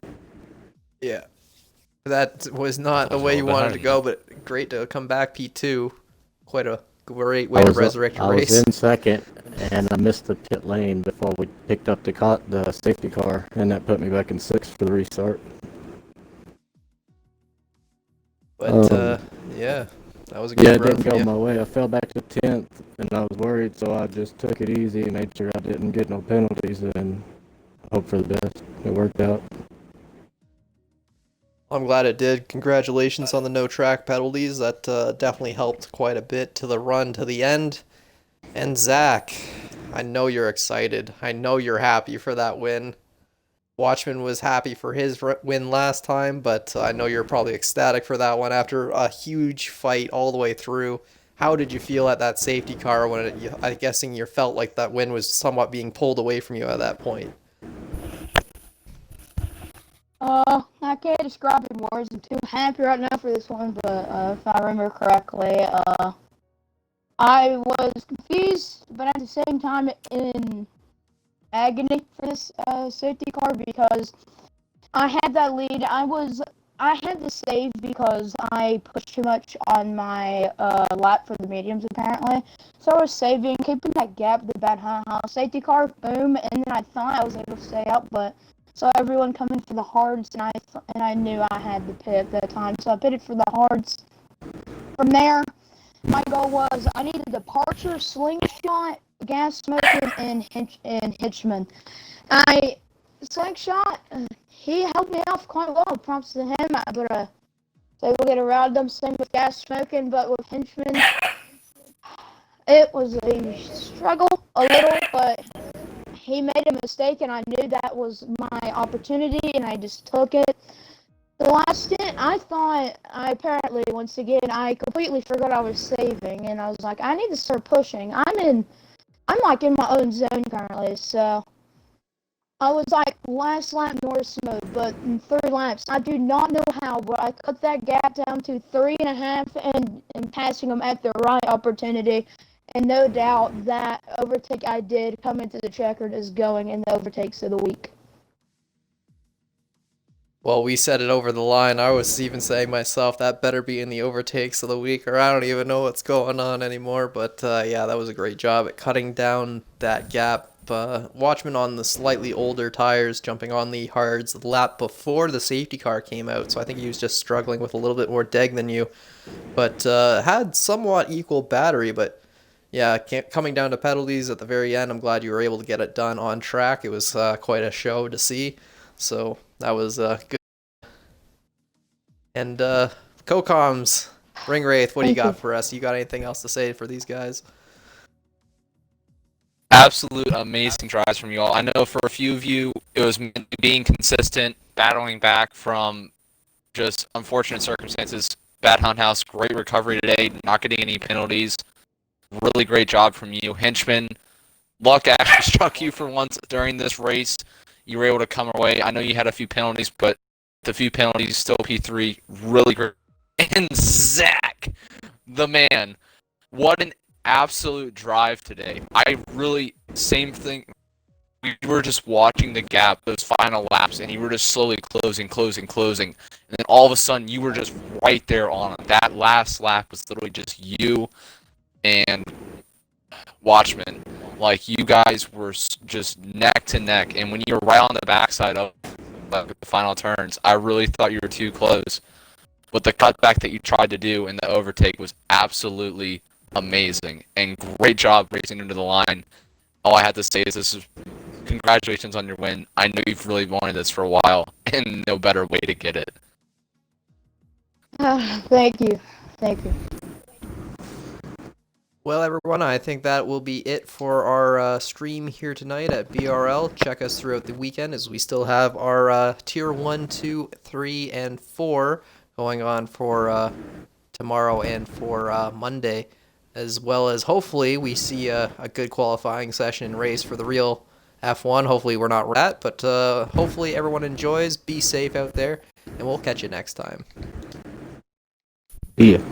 Yeah. That was not the way you wanted to go, but great to come back P2. Quite a great way to resurrect your race. I was in 2nd, and I missed the pit lane before we picked up the safety car, and that put me back in 6th for the restart. But, yeah, that was a good run. run. It didn't go my way. I fell back to 10th, and I was worried, so I just took it easy and made sure I didn't get no penalties, and hope for the best. It worked out. I'm glad it did. Congratulations on the no track penalties. That definitely helped quite a bit to the run to the end. And Zach, I know you're excited. I know you're happy for that win. Watchman was happy for his win last time, but I know you're probably ecstatic for that one after a huge fight all the way through. How did you feel at that safety car when I'm guessing you felt like that win was somewhat being pulled away from you at that point? I can't describe it in words. I'm too happy right now for this one, but if I remember correctly, I was confused, but at the same time in agony for this safety car because I had that lead. I had to save because I pushed too much on my lap for the mediums apparently. So I was saving, keeping that gap with the bad safety car, boom, and then I thought I was able to stay up, but so everyone coming for the hards, and I knew I had the pit at that time, so I pitted for the hards. From there, my goal was I needed departure, slingshot, gas smoking, and Hitchman. Slingshot, he helped me out quite well. Props to him. I was able to get around them. Same with gas smoking, but with Hinchman, it was a struggle a little, but he made a mistake, and I knew that was my opportunity, and I just took it. The last stint, I thought, once again, I completely forgot I was saving, and I was like, I need to start pushing. I'm like in my own zone currently, so I was like last lap Norris mode, but in 3 laps, I do not know how, but I cut that gap down to 3.5 and passing them at the right opportunity, And no doubt that overtake I did come into the checkered is going in the overtakes of the week. Well, we said it over the line. I was even saying myself that better be in the overtakes of the week, or I don't even know what's going on anymore. But yeah, that was a great job at cutting down that gap. Watchman on the slightly older tires, jumping on the hards the lap before the safety car came out, so I think he was just struggling with a little bit more deg than you. But had somewhat equal battery, but yeah, coming down to penalties at the very end, I'm glad you were able to get it done on track. It was quite a show to see, so that was good. And CoComs, Ring Wraith, what do you Thank got you. for us? You got anything else to say for these guys? Absolute amazing drives from you all. I know for a few of you, it was being consistent, battling back from just unfortunate circumstances. Bad Hunt House, great recovery today, not getting any penalties. Really great job from you. Henchman, luck actually struck you for once during this race. You were able to come away. I know you had a few penalties, but the few penalties, still P3, really great. And Zach, the man, what an absolute drive today. I really, same thing. We were just watching the gap, those final laps, and you were just slowly closing. And then all of a sudden, you were just right there on it. That last lap was literally just you and Watchmen. Like, you guys were just neck to neck. And when you were right on the backside of the final turns, I really thought you were too close. But the cutback that you tried to do in the overtake was absolutely amazing. And great job racing into the line. All I have to say is this is congratulations on your win. I know you've really wanted this for a while, and no better way to get it. Thank you. Thank you. Well, everyone, I think that will be it for our stream here tonight at BRL. Check us throughout the weekend as we still have our Tier 1, 2, 3, and 4 going on for tomorrow and for Monday, as well as hopefully we see a good qualifying session and race for the real F1. Hopefully we're not that, but hopefully everyone enjoys. Be safe out there, and we'll catch you next time. Yeah.